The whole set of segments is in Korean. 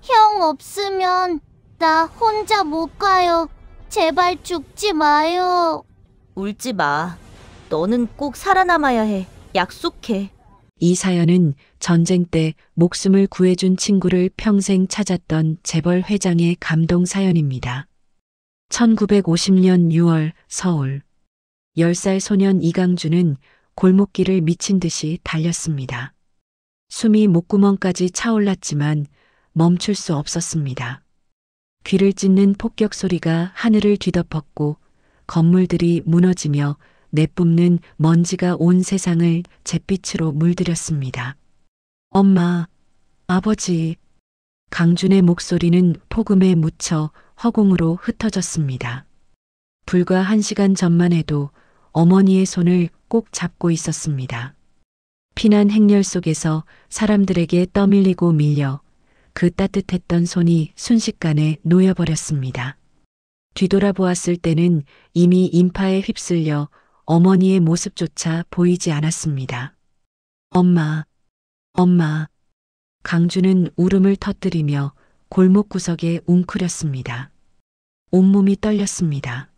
형 없으면 나 혼자 못 가요. 제발 죽지 마요. 울지 마. 너는 꼭 살아남아야 해. 약속해. 이 사연은 전쟁 때 목숨을 구해준 친구를 평생 찾았던 재벌 회장의 감동 사연입니다. 1950년 6월 서울. 10살 소년 이강준은 골목길을 미친 듯이 달렸습니다. 숨이 목구멍까지 차올랐지만 멈출 수 없었습니다. 귀를 찢는 폭격 소리가 하늘을 뒤덮었고 건물들이 무너지며 내뿜는 먼지가 온 세상을 잿빛으로 물들였습니다. 엄마, 아버지. 강준의 목소리는 폭음에 묻혀 허공으로 흩어졌습니다. 불과 1시간 전만 해도 어머니의 손을 꼭 잡고 있었습니다. 피난 행렬 속에서 사람들에게 떠밀리고 밀려 그 따뜻했던 손이 순식간에 놓여버렸습니다. 뒤돌아보았을 때는 이미 인파에 휩쓸려 어머니의 모습조차 보이지 않았습니다. 엄마, 엄마. 강준은 울음을 터뜨리며 골목 구석에 웅크렸습니다. 온몸이 떨렸습니다.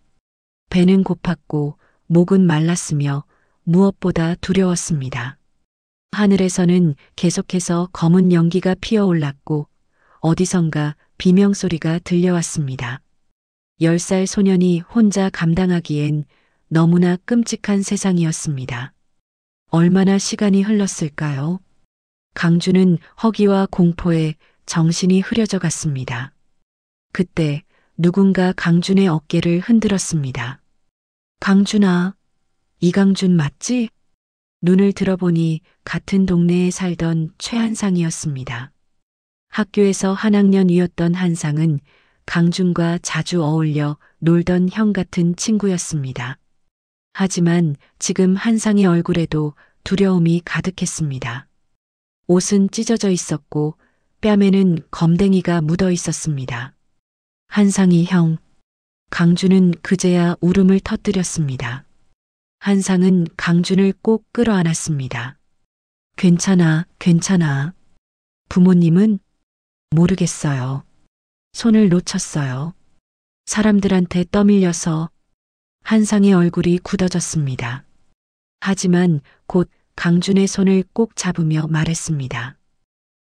배는 고팠고 목은 말랐으며 무엇보다 두려웠습니다. 하늘에서는 계속해서 검은 연기가 피어올랐고 어디선가 비명소리가 들려왔습니다. 10살 소년이 혼자 감당하기엔 너무나 끔찍한 세상이었습니다. 얼마나 시간이 흘렀을까요? 강준은 허기와 공포에 정신이 흐려져 갔습니다. 그때 누군가 강준의 어깨를 흔들었습니다. 강준아, 이강준 맞지? 눈을 들어보니 같은 동네에 살던 최한상이었습니다. 학교에서 한 학년 위였던 한상은 강준과 자주 어울려 놀던 형 같은 친구였습니다. 하지만 지금 한상의 얼굴에도 두려움이 가득했습니다. 옷은 찢어져 있었고 뺨에는 검댕이가 묻어 있었습니다. 한상이 형. 강준은 그제야 울음을 터뜨렸습니다. 한상은 강준을 꼭 끌어안았습니다. 괜찮아, 괜찮아. 부모님은? 모르겠어요. 손을 놓쳤어요. 사람들한테 떠밀려서. 한상의 얼굴이 굳어졌습니다. 하지만 곧 강준의 손을 꼭 잡으며 말했습니다.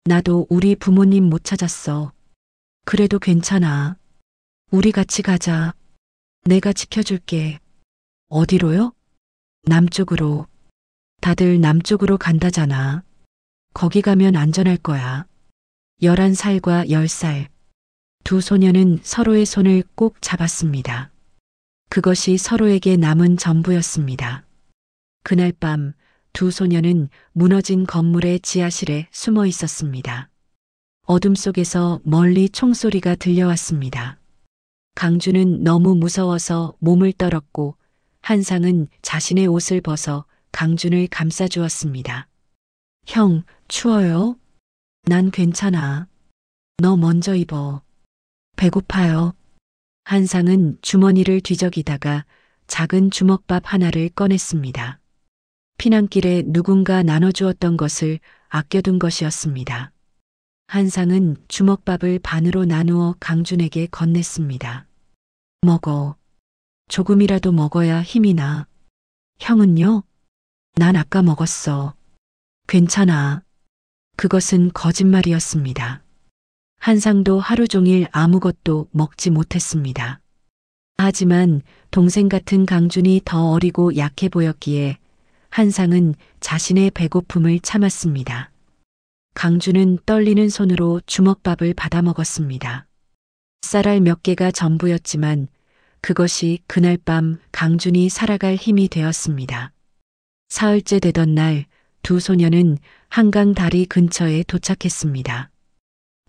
나도 우리 부모님 못 찾았어. 그래도 괜찮아. 우리 같이 가자. 내가 지켜줄게. 어디로요? 남쪽으로. 다들 남쪽으로 간다잖아. 거기 가면 안전할 거야. 11살과 10살. 두 소녀는 서로의 손을 꼭 잡았습니다. 그것이 서로에게 남은 전부였습니다. 그날 밤 두 소녀는 무너진 건물의 지하실에 숨어 있었습니다. 어둠 속에서 멀리 총소리가 들려왔습니다. 강준은 너무 무서워서 몸을 떨었고 한상은 자신의 옷을 벗어 강준을 감싸주었습니다. 형, 추워요? 난 괜찮아. 너 먼저 입어. 배고파요. 한상은 주머니를 뒤적이다가 작은 주먹밥 하나를 꺼냈습니다. 피난길에 누군가 나눠주었던 것을 아껴둔 것이었습니다. 한상은 주먹밥을 반으로 나누어 강준에게 건넸습니다. 먹어. 조금이라도 먹어야 힘이 나. 형은요? 난 아까 먹었어. 괜찮아. 그것은 거짓말이었습니다. 한상도 하루 종일 아무것도 먹지 못했습니다. 하지만 동생 같은 강준이 더 어리고 약해 보였기에 한상은 자신의 배고픔을 참았습니다. 강준은 떨리는 손으로 주먹밥을 받아 먹었습니다. 쌀알 몇 개가 전부였지만 그것이 그날 밤 강준이 살아갈 힘이 되었습니다. 사흘째 되던 날 두 소녀는 한강 다리 근처에 도착했습니다.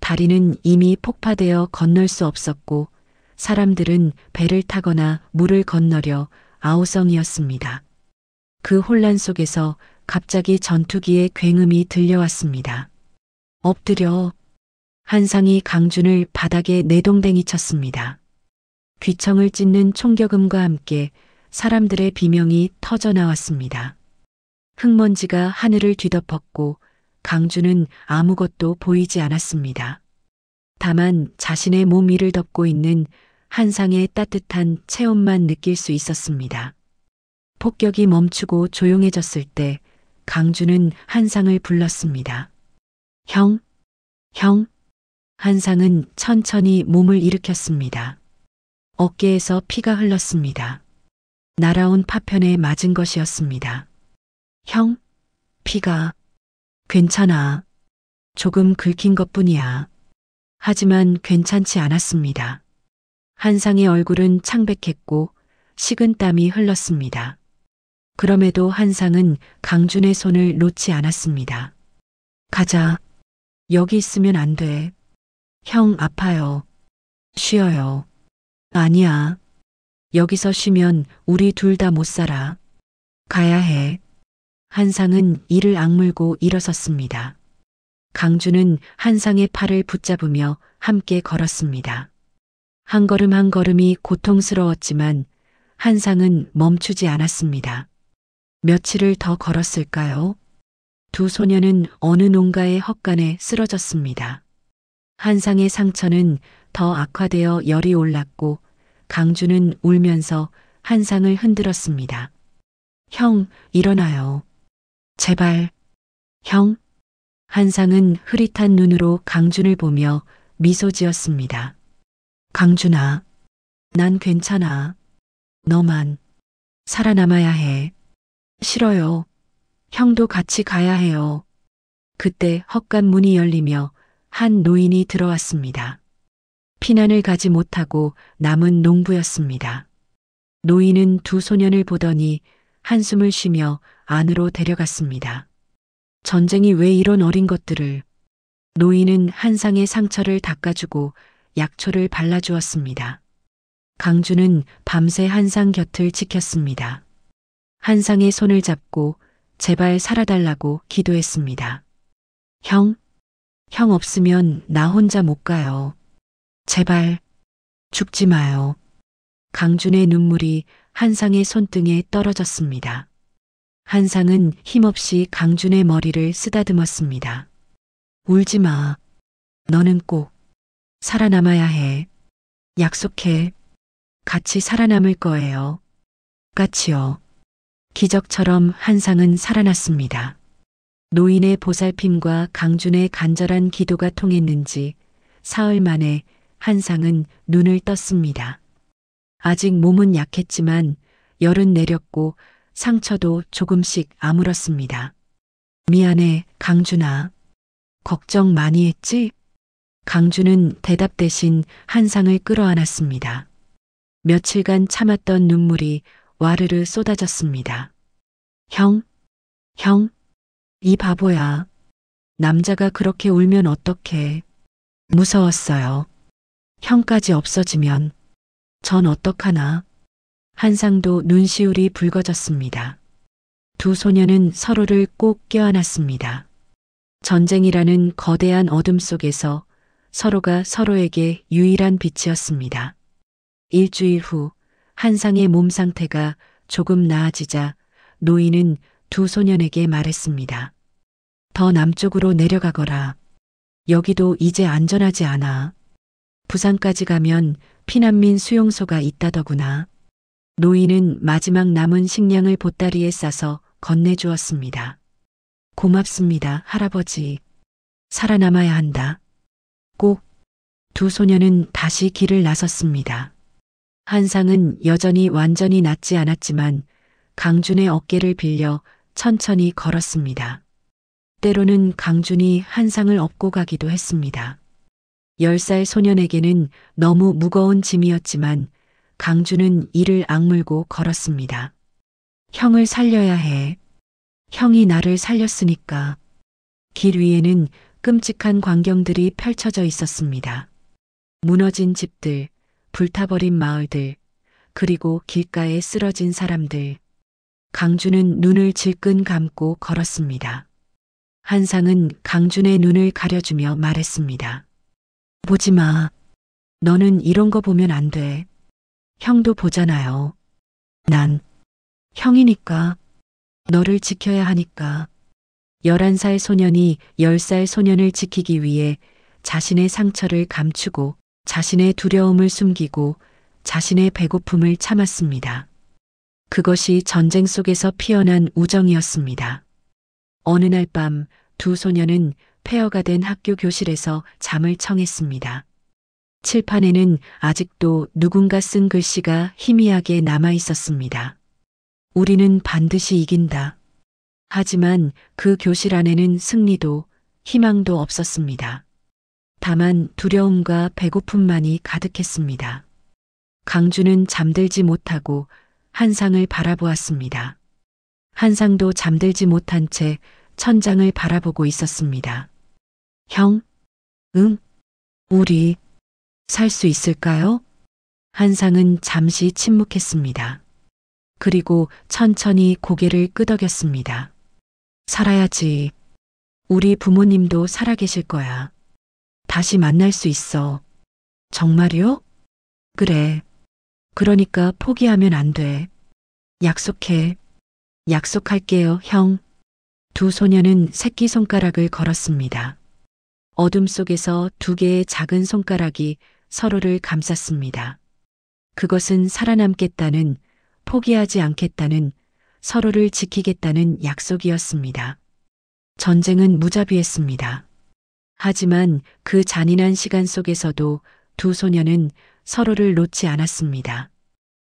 다리는 이미 폭파되어 건널 수 없었고 사람들은 배를 타거나 물을 건너려 아우성이었습니다. 그 혼란 속에서 갑자기 전투기의 굉음이 들려왔습니다. 엎드려. 한상이 강준을 바닥에 내동댕이 쳤습니다. 귀청을 찢는 총격음과 함께 사람들의 비명이 터져 나왔습니다. 흙먼지가 하늘을 뒤덮었고 강준은 아무것도 보이지 않았습니다. 다만 자신의 몸 위를 덮고 있는 한상의 따뜻한 체온만 느낄 수 있었습니다. 폭격이 멈추고 조용해졌을 때 강주는 한상을 불렀습니다. 형, 형. 한상은 천천히 몸을 일으켰습니다. 어깨에서 피가 흘렀습니다. 날아온 파편에 맞은 것이었습니다. 형, 피가. 괜찮아. 조금 긁힌 것뿐이야. 하지만 괜찮지 않았습니다. 한상의 얼굴은 창백했고 식은 땀이 흘렀습니다. 그럼에도 한상은 강준의 손을 놓지 않았습니다. 가자. 여기 있으면 안 돼. 형 아파요. 쉬어요. 아니야. 여기서 쉬면 우리 둘 다 못 살아. 가야 해. 한상은 이를 악물고 일어섰습니다. 강주는 한상의 팔을 붙잡으며 함께 걸었습니다. 한 걸음 한 걸음이 고통스러웠지만 한상은 멈추지 않았습니다. 며칠을 더 걸었을까요? 두 소녀는 어느 농가의 헛간에 쓰러졌습니다. 한상의 상처는 더 악화되어 열이 올랐고 강주는 울면서 한상을 흔들었습니다. 형, 일어나요. 제발. 형. 한상은 흐릿한 눈으로 강준을 보며 미소 지었습니다. 강준아, 난 괜찮아. 너만 살아남아야 해. 싫어요. 형도 같이 가야 해요. 그때 헛간 문이 열리며 한 노인이 들어왔습니다. 피난을 가지 못하고 남은 농부였습니다. 노인은 두 소년을 보더니 한숨을 쉬며 안으로 데려갔습니다. 전쟁이 왜 이런 어린 것들을. 노인은 한상의 상처를 닦아주고 약초를 발라주었습니다. 강주는 밤새 한상 곁을 지켰습니다. 한상의 손을 잡고 제발 살아달라고 기도했습니다. 형 없으면 나 혼자 못 가요. 제발 죽지 마요. 강준의 눈물이 한상의 손등에 떨어졌습니다. 한상은 힘없이 강준의 머리를 쓰다듬었습니다. 울지 마. 너는 꼭 살아남아야 해. 약속해. 같이 살아남을 거예요. 같이요. 기적처럼 한상은 살아났습니다. 노인의 보살핌과 강준의 간절한 기도가 통했는지 사흘 만에 한상은 눈을 떴습니다. 아직 몸은 약했지만 열은 내렸고 상처도 조금씩 아물었습니다. 미안해, 강준아. 걱정 많이 했지? 강준은 대답 대신 한상을 끌어안았습니다. 며칠간 참았던 눈물이 와르르 쏟아졌습니다. 형, 이 바보야. 남자가 그렇게 울면 어떡해. 무서웠어요. 형까지 없어지면 전 어떡하나. 한상도 눈시울이 붉어졌습니다. 두 소녀는 서로를 꼭 껴안았습니다. 전쟁이라는 거대한 어둠 속에서 서로가 서로에게 유일한 빛이었습니다. 일주일 후 한상의 몸 상태가 조금 나아지자 노인은 두 소년에게 말했습니다. 더 남쪽으로 내려가거라. 여기도 이제 안전하지 않아. 부산까지 가면 피난민 수용소가 있다더구나. 노인은 마지막 남은 식량을 보따리에 싸서 건네주었습니다. 고맙습니다, 할아버지. 살아남아야 한다. 꼭. 두 소녀는 다시 길을 나섰습니다. 한상은 여전히 완전히 낫지 않았지만 강준의 어깨를 빌려 천천히 걸었습니다. 때로는 강준이 한상을 업고 가기도 했습니다. 10살 소년에게는 너무 무거운 짐이었지만 강준은 이를 악물고 걸었습니다. 형을 살려야 해. 형이 나를 살렸으니까. 길 위에는 끔찍한 광경들이 펼쳐져 있었습니다. 무너진 집들, 불타버린 마을들, 그리고 길가에 쓰러진 사람들. 강준은 눈을 질끈 감고 걸었습니다. 한상은 강준의 눈을 가려주며 말했습니다. 보지 마. 너는 이런 거 보면 안 돼. 형도 보잖아요. 난 형이니까. 너를 지켜야 하니까. 11살 소년이 10살 소년을 지키기 위해 자신의 상처를 감추고 자신의 두려움을 숨기고 자신의 배고픔을 참았습니다. 그것이 전쟁 속에서 피어난 우정이었습니다. 어느 날 밤 두 소녀는 폐허가 된 학교 교실에서 잠을 청했습니다. 칠판에는 아직도 누군가 쓴 글씨가 희미하게 남아 있었습니다. 우리는 반드시 이긴다. 하지만 그 교실 안에는 승리도 희망도 없었습니다. 다만 두려움과 배고픔만이 가득했습니다. 강주는 잠들지 못하고 한상을 바라보았습니다. 한상도 잠들지 못한 채 천장을 바라보고 있었습니다. 형? 응? 우리 살 수 있을까요? 한상은 잠시 침묵했습니다. 그리고 천천히 고개를 끄덕였습니다. 살아야지. 우리 부모님도 살아계실 거야. 다시 만날 수 있어. 정말요? 그래. 그러니까 포기하면 안 돼. 약속해. 약속할게요, 형. 두 소녀는 새끼손가락을 걸었습니다. 어둠 속에서 두 개의 작은 손가락이 서로를 감쌌습니다. 그것은 살아남겠다는, 포기하지 않겠다는, 서로를 지키겠다는 약속이었습니다. 전쟁은 무자비했습니다. 하지만 그 잔인한 시간 속에서도 두 소녀는 서로를 놓지 않았습니다.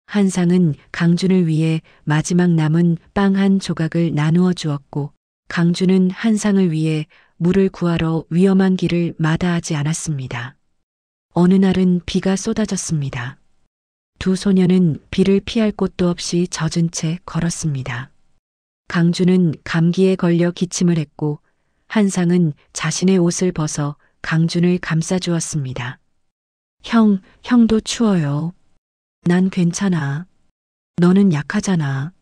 한상은 강준을 위해 마지막 남은 빵 한 조각을 나누어 주었고, 강준은 한상을 위해 물을 구하러 위험한 길을 마다하지 않았습니다. 어느 날은 비가 쏟아졌습니다. 두 소녀는 비를 피할 곳도 없이 젖은 채 걸었습니다. 강준은 감기에 걸려 기침을 했고, 한상은 자신의 옷을 벗어 강준을 감싸주었습니다. 형도 추워요. 난 괜찮아. 너는 약하잖아.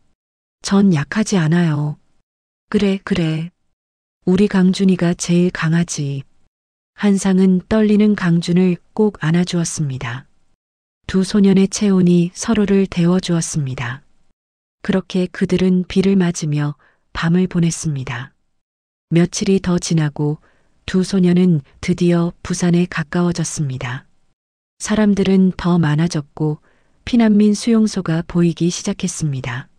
전 약하지 않아요. 그래. 우리 강준이가 제일 강하지. 한상은 떨리는 강준을 꼭 안아주었습니다. 두 소년의 체온이 서로를 데워주었습니다. 그렇게 그들은 비를 맞으며 밤을 보냈습니다. 며칠이 더 지나고 두 소년은 드디어 부산에 가까워졌습니다. 사람들은 더 많아졌고 피난민 수용소가 보이기 시작했습니다.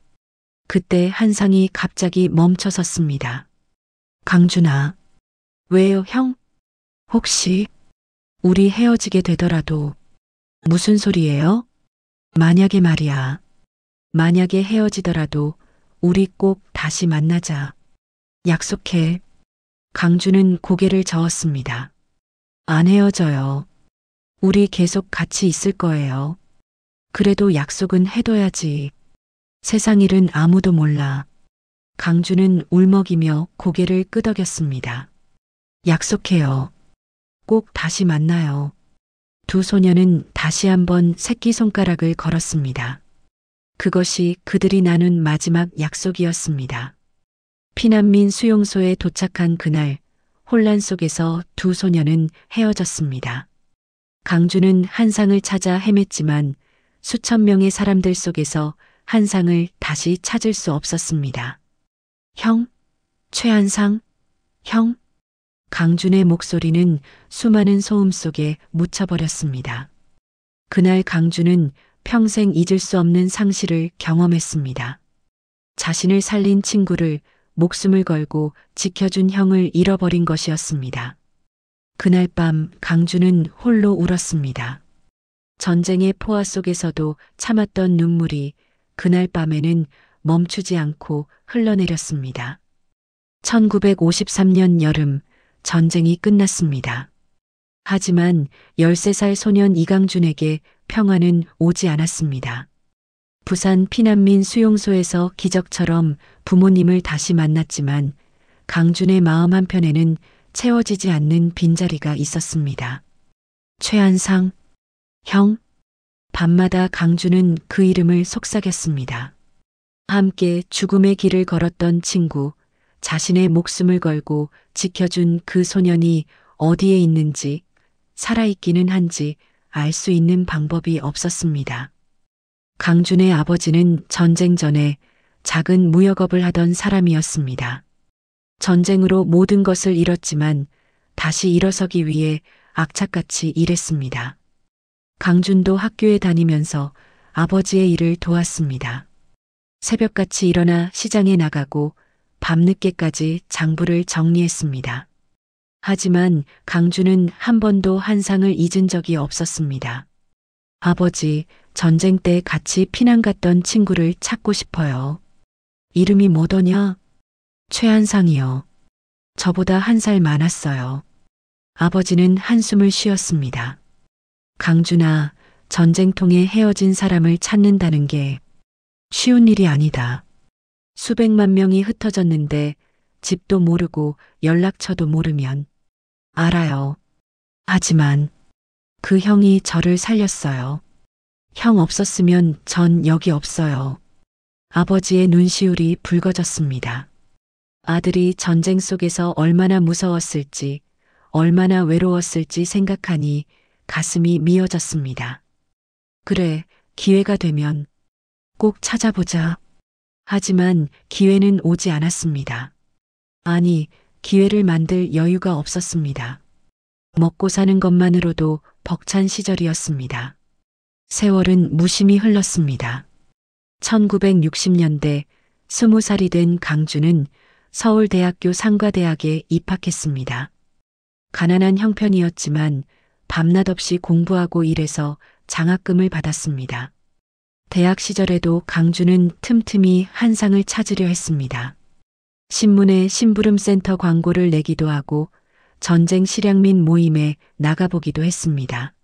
그때 한상이 갑자기 멈춰섰습니다. 강준아. 왜요, 형? 혹시 우리 헤어지게 되더라도. 무슨 소리예요? 만약에 말이야. 만약에 헤어지더라도 우리 꼭 다시 만나자. 약속해. 강준은 고개를 저었습니다. 안 헤어져요. 우리 계속 같이 있을 거예요. 그래도 약속은 해둬야지. 세상 일은 아무도 몰라. 강준은 울먹이며 고개를 끄덕였습니다. 약속해요. 꼭 다시 만나요. 두 소녀는 다시 한번 새끼손가락을 걸었습니다. 그것이 그들이 나눈 마지막 약속이었습니다. 피난민 수용소에 도착한 그날, 혼란 속에서 두 소녀는 헤어졌습니다. 강준은 한상을 찾아 헤맸지만 수천 명의 사람들 속에서 한상을 다시 찾을 수 없었습니다. 형? 최한상? 형? 강준의 목소리는 수많은 소음 속에 묻혀버렸습니다. 그날 강준은 평생 잊을 수 없는 상실을 경험했습니다. 자신을 살린 친구를 목숨을 걸고 지켜준 형을 잃어버린 것이었습니다. 그날 밤 강준은 홀로 울었습니다. 전쟁의 포화 속에서도 참았던 눈물이 그날 밤에는 멈추지 않고 흘러내렸습니다. 1953년 여름, 전쟁이 끝났습니다. 하지만 13살 소년 이강준에게 평화는 오지 않았습니다. 부산 피난민 수용소에서 기적처럼 부모님을 다시 만났지만 강준의 마음 한편에는 채워지지 않는 빈자리가 있었습니다. 최한상, 형? 밤마다 강준은 그 이름을 속삭였습니다. 함께 죽음의 길을 걸었던 친구, 자신의 목숨을 걸고 지켜준 그 소년이 어디에 있는지, 살아있기는 한지 알 수 있는 방법이 없었습니다. 강준의 아버지는 전쟁 전에 작은 무역업을 하던 사람이었습니다. 전쟁으로 모든 것을 잃었지만 다시 일어서기 위해 악착같이 일했습니다. 강준도 학교에 다니면서 아버지의 일을 도왔습니다. 새벽같이 일어나 시장에 나가고 밤늦게까지 장부를 정리했습니다. 하지만 강준은 한 번도 한상을 잊은 적이 없었습니다. 아버지, 전쟁 때 같이 피난 갔던 친구를 찾고 싶어요. 이름이 뭐더냐? 최한상이요. 저보다 1살 많았어요. 아버지는 한숨을 쉬었습니다. 강준아, 전쟁통에 헤어진 사람을 찾는다는 게 쉬운 일이 아니다. 수백만 명이 흩어졌는데 집도 모르고 연락처도 모르면. 알아요. 하지만 그 형이 저를 살렸어요. 형 없었으면 전 여기 없어요. 아버지의 눈시울이 붉어졌습니다. 아들이 전쟁 속에서 얼마나 무서웠을지, 얼마나 외로웠을지 생각하니 가슴이 미어졌습니다. 그래, 기회가 되면 꼭 찾아보자. 하지만 기회는 오지 않았습니다. 아니, 기회를 만들 여유가 없었습니다. 먹고 사는 것만으로도 벅찬 시절이었습니다. 세월은 무심히 흘렀습니다. 1960년대 20살이 된 강준은 서울대학교 상가대학에 입학했습니다. 가난한 형편이었지만 밤낮 없이 공부하고 일해서 장학금을 받았습니다. 대학 시절에도 강준은 틈틈이 한상을 찾으려 했습니다. 신문에 심부름센터 광고를 내기도 하고 전쟁 실향민 모임에 나가보기도 했습니다.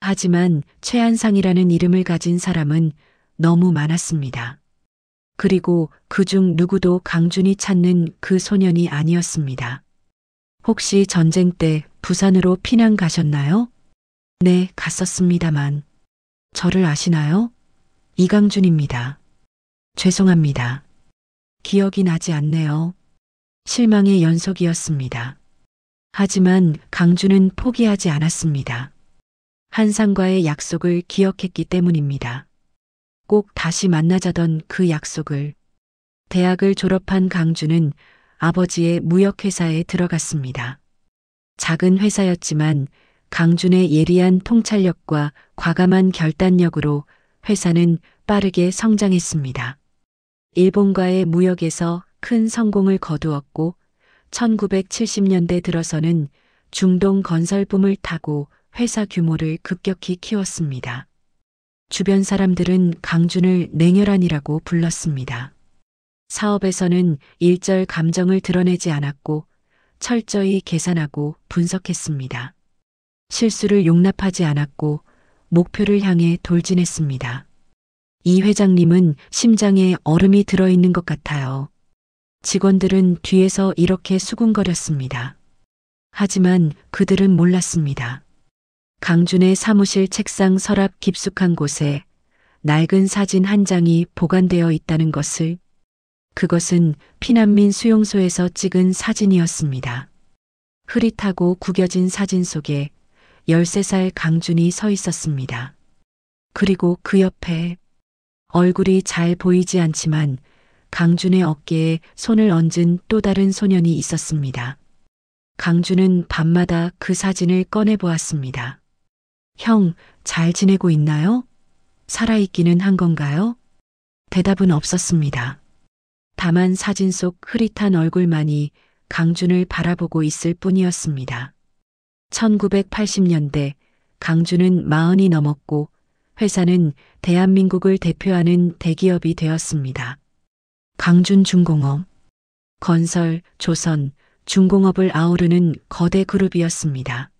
하지만 최한상이라는 이름을 가진 사람은 너무 많았습니다. 그리고 그중 누구도 강준이 찾는 그 소년이 아니었습니다. 혹시 전쟁 때 부산으로 피난 가셨나요? 네, 갔었습니다만. 저를 아시나요? 이강준입니다. 죄송합니다. 기억이 나지 않네요. 실망의 연속이었습니다. 하지만 강준은 포기하지 않았습니다. 한상과의 약속을 기억했기 때문입니다. 꼭 다시 만나자던 그 약속을. 대학을 졸업한 강준은 아버지의 무역회사에 들어갔습니다. 작은 회사였지만 강준의 예리한 통찰력과 과감한 결단력으로 회사는 빠르게 성장했습니다. 일본과의 무역에서 큰 성공을 거두었고 1970년대 들어서는 중동 건설붐을 타고 회사 규모를 급격히 키웠습니다. 주변 사람들은 강준을 냉혈한이라고 불렀습니다. 사업에서는 일절 감정을 드러내지 않았고 철저히 계산하고 분석했습니다. 실수를 용납하지 않았고 목표를 향해 돌진했습니다. 이 회장님은 심장에 얼음이 들어있는 것 같아요. 직원들은 뒤에서 이렇게 수군거렸습니다. 하지만 그들은 몰랐습니다. 강준의 사무실 책상 서랍 깊숙한 곳에 낡은 사진 한 장이 보관되어 있다는 것을. 그것은 피난민 수용소에서 찍은 사진이었습니다. 흐릿하고 구겨진 사진 속에 13살 강준이 서 있었습니다. 그리고 그 옆에 얼굴이 잘 보이지 않지만 강준의 어깨에 손을 얹은 또 다른 소년이 있었습니다. 강준은 밤마다 그 사진을 꺼내보았습니다. 형, 잘 지내고 있나요? 살아있기는 한 건가요? 대답은 없었습니다. 다만 사진 속 흐릿한 얼굴만이 강준을 바라보고 있을 뿐이었습니다. 1980년대 강준은 40이 넘었고 회사는 대한민국을 대표하는 대기업이 되었습니다. 강준중공업, 건설, 조선, 중공업을 아우르는 거대 그룹이었습니다.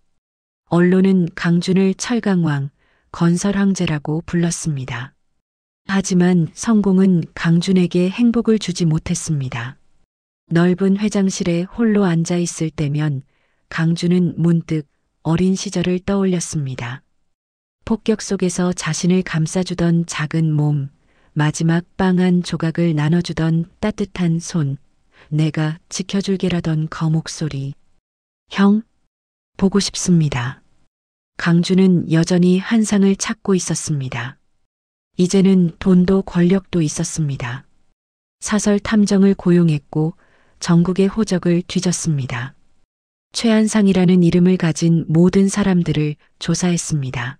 언론은 강준을 철강왕, 건설황제라고 불렀습니다. 하지만 성공은 강준에게 행복을 주지 못했습니다. 넓은 회장실에 홀로 앉아 있을 때면 강준은 문득 어린 시절을 떠올렸습니다. 폭격 속에서 자신을 감싸주던 작은 몸, 마지막 빵 한 조각을 나눠주던 따뜻한 손, 내가 지켜줄게라던 거목소리. 형, 보고 싶습니다. 강준은 여전히 한상을 찾고 있었습니다. 이제는 돈도 권력도 있었습니다. 사설 탐정을 고용했고 전국의 호적을 뒤졌습니다. 최한상이라는 이름을 가진 모든 사람들을 조사했습니다.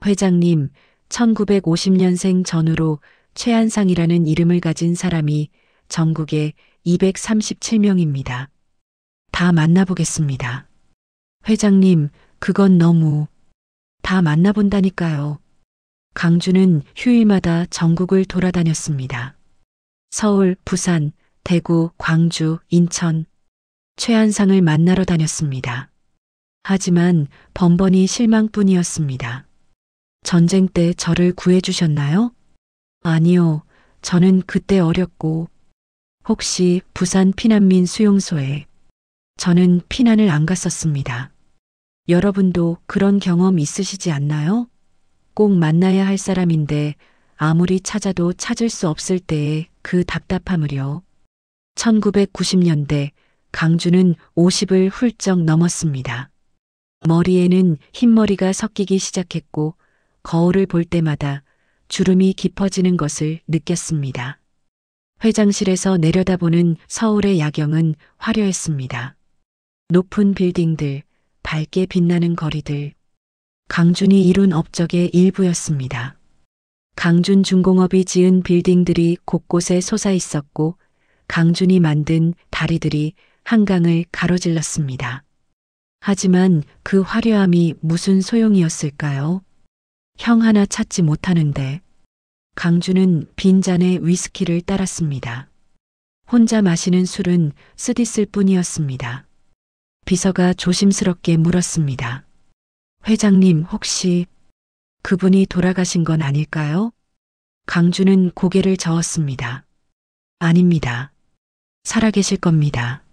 회장님, 1950년생 전후로 최한상이라는 이름을 가진 사람이 전국에 237명입니다. 다 만나보겠습니다. 회장님, 그건 너무... 다 만나본다니까요. 강주는 휴일마다 전국을 돌아다녔습니다. 서울, 부산, 대구, 광주, 인천, 최한상을 만나러 다녔습니다. 하지만 번번이 실망뿐이었습니다. 전쟁 때 저를 구해주셨나요? 아니요, 저는 그때 어렸고, 혹시 부산 피난민 수용소에 저는 피난을 안 갔었습니다. 여러분도 그런 경험 있으시지 않나요? 꼭 만나야 할 사람인데 아무리 찾아도 찾을 수 없을 때의 그 답답함을요. 1990년대 강주는 50을 훌쩍 넘었습니다. 머리에는 흰머리가 섞이기 시작했고 거울을 볼 때마다 주름이 깊어지는 것을 느꼈습니다. 회장실에서 내려다보는 서울의 야경은 화려했습니다. 높은 빌딩들, 밝게 빛나는 거리들, 강준이 이룬 업적의 일부였습니다. 강준 중공업이 지은 빌딩들이 곳곳에 솟아 있었고 강준이 만든 다리들이 한강을 가로질렀습니다. 하지만 그 화려함이 무슨 소용이었을까요? 형 하나 찾지 못하는데. 강준은 빈잔에 위스키를 따랐습니다. 혼자 마시는 술은 쓰디쓸 뿐이었습니다. 비서가 조심스럽게 물었습니다. 회장님, 혹시 그분이 돌아가신 건 아닐까요? 강준은 고개를 저었습니다. 아닙니다. 살아계실 겁니다.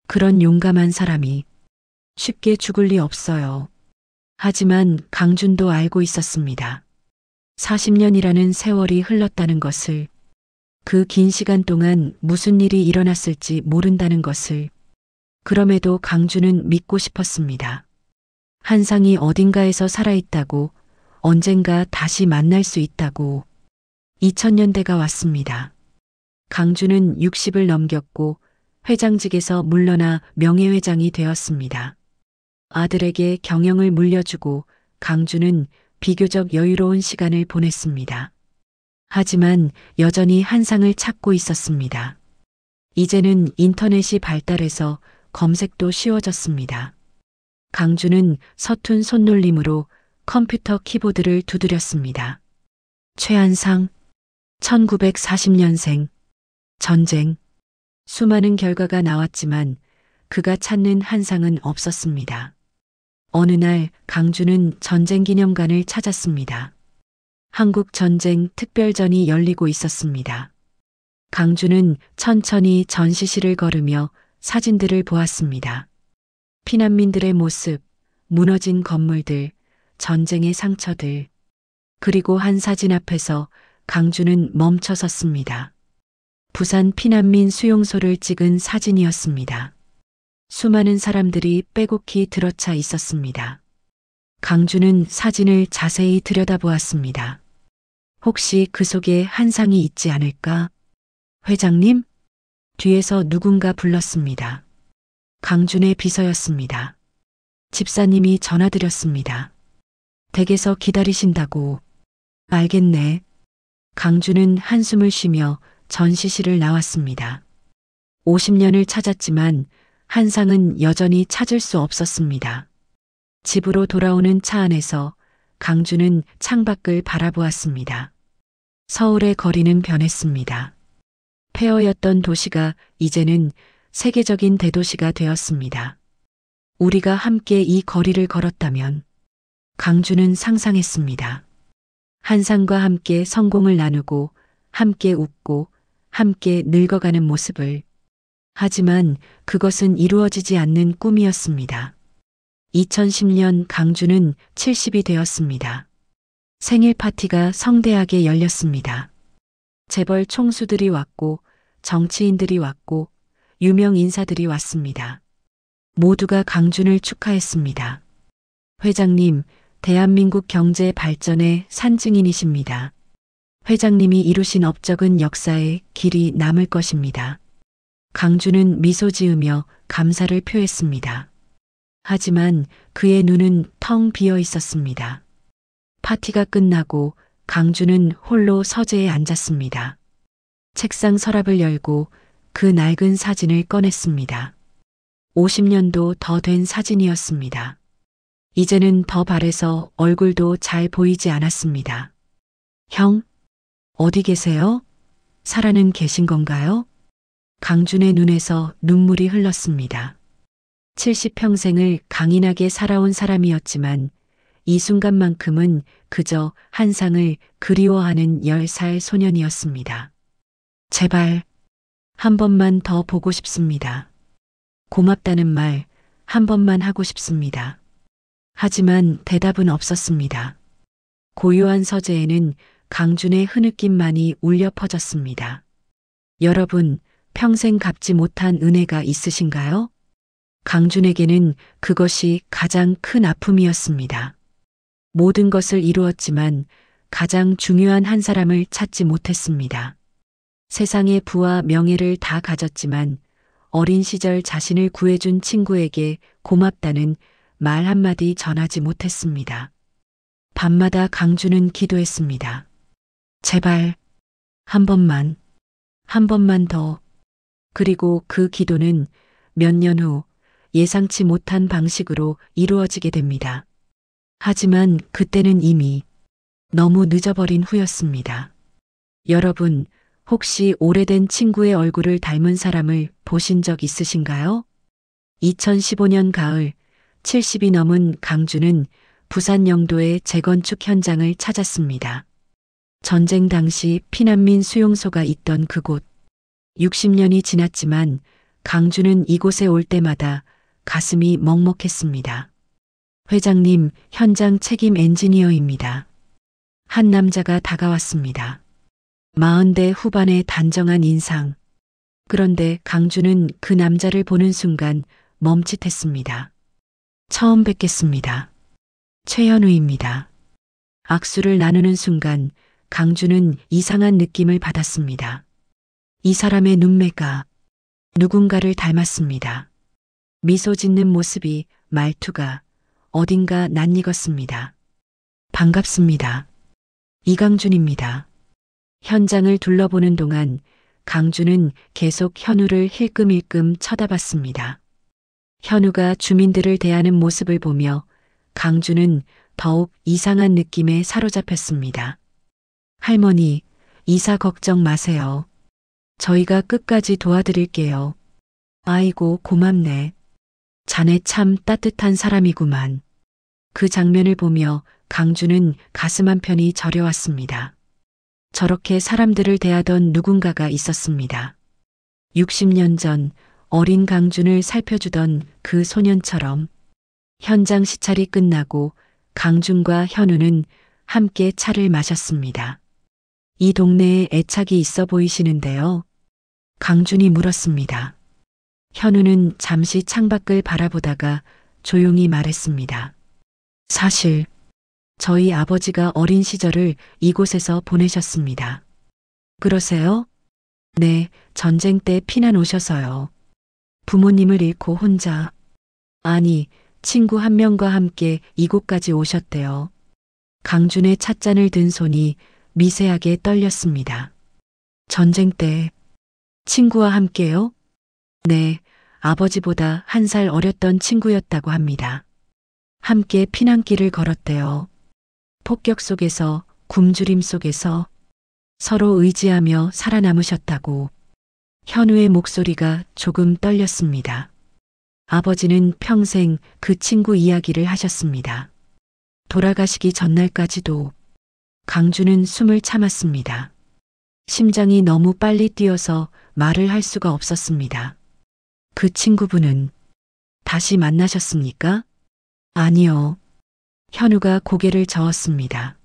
그런 용감한 사람이 쉽게 죽을 리 없어요. 하지만 강준도 알고 있었습니다. 40년이라는 세월이 흘렀다는 것을, 그 긴 시간 동안 무슨 일이 일어났을지 모른다는 것을. 그럼에도 강준은 믿고 싶었습니다. 한상이 어딘가에서 살아있다고, 언젠가 다시 만날 수 있다고. 2000년대가 왔습니다. 강준은 60을 넘겼고 회장직에서 물러나 명예회장이 되었습니다. 아들에게 경영을 물려주고 강준은 비교적 여유로운 시간을 보냈습니다. 하지만 여전히 한상을 찾고 있었습니다. 이제는 인터넷이 발달해서 검색도 쉬워졌습니다. 강준은 서툰 손놀림으로 컴퓨터 키보드를 두드렸습니다. 최한상, 1940년생, 전쟁. 수많은 결과가 나왔지만 그가 찾는 한상은 없었습니다. 어느 날 강준은 전쟁기념관을 찾았습니다. 한국전쟁 특별전이 열리고 있었습니다. 강준은 천천히 전시실을 걸으며 사진들을 보았습니다. 피난민들의 모습, 무너진 건물들, 전쟁의 상처들. 그리고 한 사진 앞에서 강준은 멈춰섰습니다. 부산 피난민 수용소를 찍은 사진이었습니다. 수많은 사람들이 빼곡히 들어차 있었습니다. 강준은 사진을 자세히 들여다보았습니다. 혹시 그 속에 한상이 있지 않을까? 회장님? 뒤에서 누군가 불렀습니다. 강준의 비서였습니다. 집사님이 전화드렸습니다. 댁에서 기다리신다고. 알겠네. 강준은 한숨을 쉬며 전시실을 나왔습니다. 50년을 찾았지만 한상은 여전히 찾을 수 없었습니다. 집으로 돌아오는 차 안에서 강준은 창밖을 바라보았습니다. 서울의 거리는 변했습니다. 폐허였던 도시가 이제는 세계적인 대도시가 되었습니다. 우리가 함께 이 거리를 걸었다면, 강준은 상상했습니다. 한상과 함께 성공을 나누고 함께 웃고 함께 늙어가는 모습을. 하지만 그것은 이루어지지 않는 꿈이었습니다. 2010년 강준은 70이 되었습니다. 생일 파티가 성대하게 열렸습니다. 재벌 총수들이 왔고 정치인들이 왔고 유명 인사들이 왔습니다. 모두가 강준을 축하했습니다. 회장님, 대한민국 경제 발전의 산증인이십니다. 회장님이 이루신 업적은 역사에 길이 남을 것입니다. 강준은 미소 지으며 감사를 표했습니다. 하지만 그의 눈은 텅 비어 있었습니다. 파티가 끝나고 강주는 홀로 서재에 앉았습니다. 책상 서랍을 열고 그 낡은 사진을 꺼냈습니다. 50년도 더 된 사진이었습니다. 이제는 더 바래서 얼굴도 잘 보이지 않았습니다. 형, 어디 계세요? 살아는 계신 건가요? 강준의 눈에서 눈물이 흘렀습니다. 70평생을 강인하게 살아온 사람이었지만 이 순간만큼은 그저 한상을 그리워하는 10살 소년이었습니다. 제발 한 번만 더 보고 싶습니다. 고맙다는 말 한 번만 하고 싶습니다. 하지만 대답은 없었습니다. 고요한 서재에는 강준의 흐느낌만이 울려 퍼졌습니다. 여러분, 평생 갚지 못한 은혜가 있으신가요? 강준에게는 그것이 가장 큰 아픔이었습니다. 모든 것을 이루었지만 가장 중요한 한 사람을 찾지 못했습니다. 세상의 부와 명예를 다 가졌지만 어린 시절 자신을 구해준 친구에게 고맙다는 말 한마디 전하지 못했습니다. 밤마다 강준은 기도했습니다. 제발 한 번만 더. 그리고 그 기도는 몇 년 후 예상치 못한 방식으로 이루어지게 됩니다. 하지만 그때는 이미 너무 늦어버린 후였습니다. 여러분, 혹시 오래된 친구의 얼굴을 닮은 사람을 보신 적 있으신가요? 2015년 가을 70이 넘은 강준은 부산 영도의 재건축 현장을 찾았습니다. 전쟁 당시 피난민 수용소가 있던 그곳. 60년이 지났지만 강준은 이곳에 올 때마다 가슴이 먹먹했습니다. 회장님, 현장 책임 엔지니어입니다. 한 남자가 다가왔습니다. 40대 후반의 단정한 인상. 그런데 강준은 그 남자를 보는 순간 멈칫했습니다. 처음 뵙겠습니다. 최현우입니다. 악수를 나누는 순간 강준은 이상한 느낌을 받았습니다. 이 사람의 눈매가 누군가를 닮았습니다. 미소 짓는 모습이, 말투가 어딘가 낯익었습니다. 반갑습니다. 이강준입니다. 현장을 둘러보는 동안 강준은 계속 현우를 힐끔힐끔 쳐다봤습니다. 현우가 주민들을 대하는 모습을 보며 강준은 더욱 이상한 느낌에 사로잡혔습니다. 할머니, 이사 걱정 마세요. 저희가 끝까지 도와드릴게요. 아이고, 고맙네. 자네 참 따뜻한 사람이구만. 그 장면을 보며 강준은 가슴 한편이 저려왔습니다. 저렇게 사람들을 대하던 누군가가 있었습니다. 60년 전 어린 강준을 살펴주던 그 소년처럼. 현장 시찰이 끝나고 강준과 현우는 함께 차를 마셨습니다. 이 동네에 애착이 있어 보이시는데요. 강준이 물었습니다. 현우는 잠시 창밖을 바라보다가 조용히 말했습니다. 사실 저희 아버지가 어린 시절을 이곳에서 보내셨습니다. 그러세요? 네, 전쟁 때 피난 오셔서요. 부모님을 잃고 혼자, 아니, 친구 한 명과 함께 이곳까지 오셨대요. 강준의 찻잔을 든 손이 미세하게 떨렸습니다. 전쟁 때 친구와 함께요? 네, 아버지보다 1살 어렸던 친구였다고 합니다. 함께 피난길을 걸었대요. 폭격 속에서, 굶주림 속에서 서로 의지하며 살아남으셨다고. 현우의 목소리가 조금 떨렸습니다. 아버지는 평생 그 친구 이야기를 하셨습니다. 돌아가시기 전날까지도. 강준은 숨을 참았습니다. 심장이 너무 빨리 뛰어서 말을 할 수가 없었습니다. 그 친구분은 다시 만나셨습니까? 아니요. 현우가 고개를 저었습니다.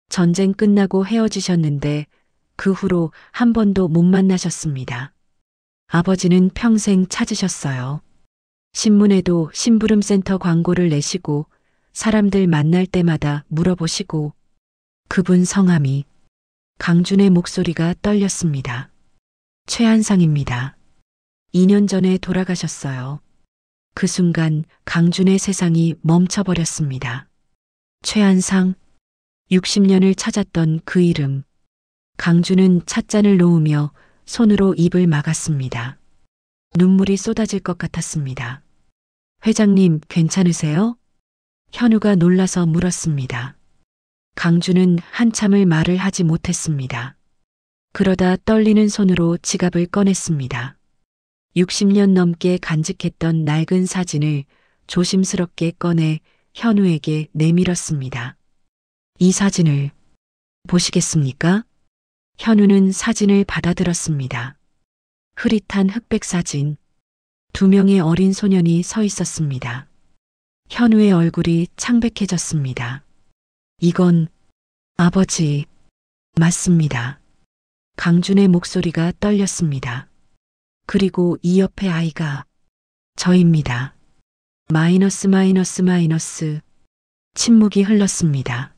전쟁 끝나고 헤어지셨는데 그 후로 한 번도 못 만나셨습니다. 아버지는 평생 찾으셨어요. 신문에도 심부름센터 광고를 내시고 사람들 만날 때마다 물어보시고. 그분 성함이. 강준의 목소리가 떨렸습니다. 최한상입니다. 2년 전에 돌아가셨어요. 그 순간 강준의 세상이 멈춰버렸습니다. 최한상, 60년을 찾았던 그 이름. 강준은 찻잔을 놓으며 손으로 입을 막았습니다. 눈물이 쏟아질 것 같았습니다. 회장님, 괜찮으세요? 현우가 놀라서 물었습니다. 강준은 한참을 말을 하지 못했습니다. 그러다 떨리는 손으로 지갑을 꺼냈습니다. 60년 넘게 간직했던 낡은 사진을 조심스럽게 꺼내 현우에게 내밀었습니다. 이 사진을 보시겠습니까? 현우는 사진을 받아들었습니다. 흐릿한 흑백 사진. 2명의 어린 소년이 서 있었습니다. 현우의 얼굴이 창백해졌습니다. 이건 아버지 맞습니다. 강준의 목소리가 떨렸습니다. 그리고 이 옆에 아이가 저입니다. 마이너스. 침묵이 흘렀습니다.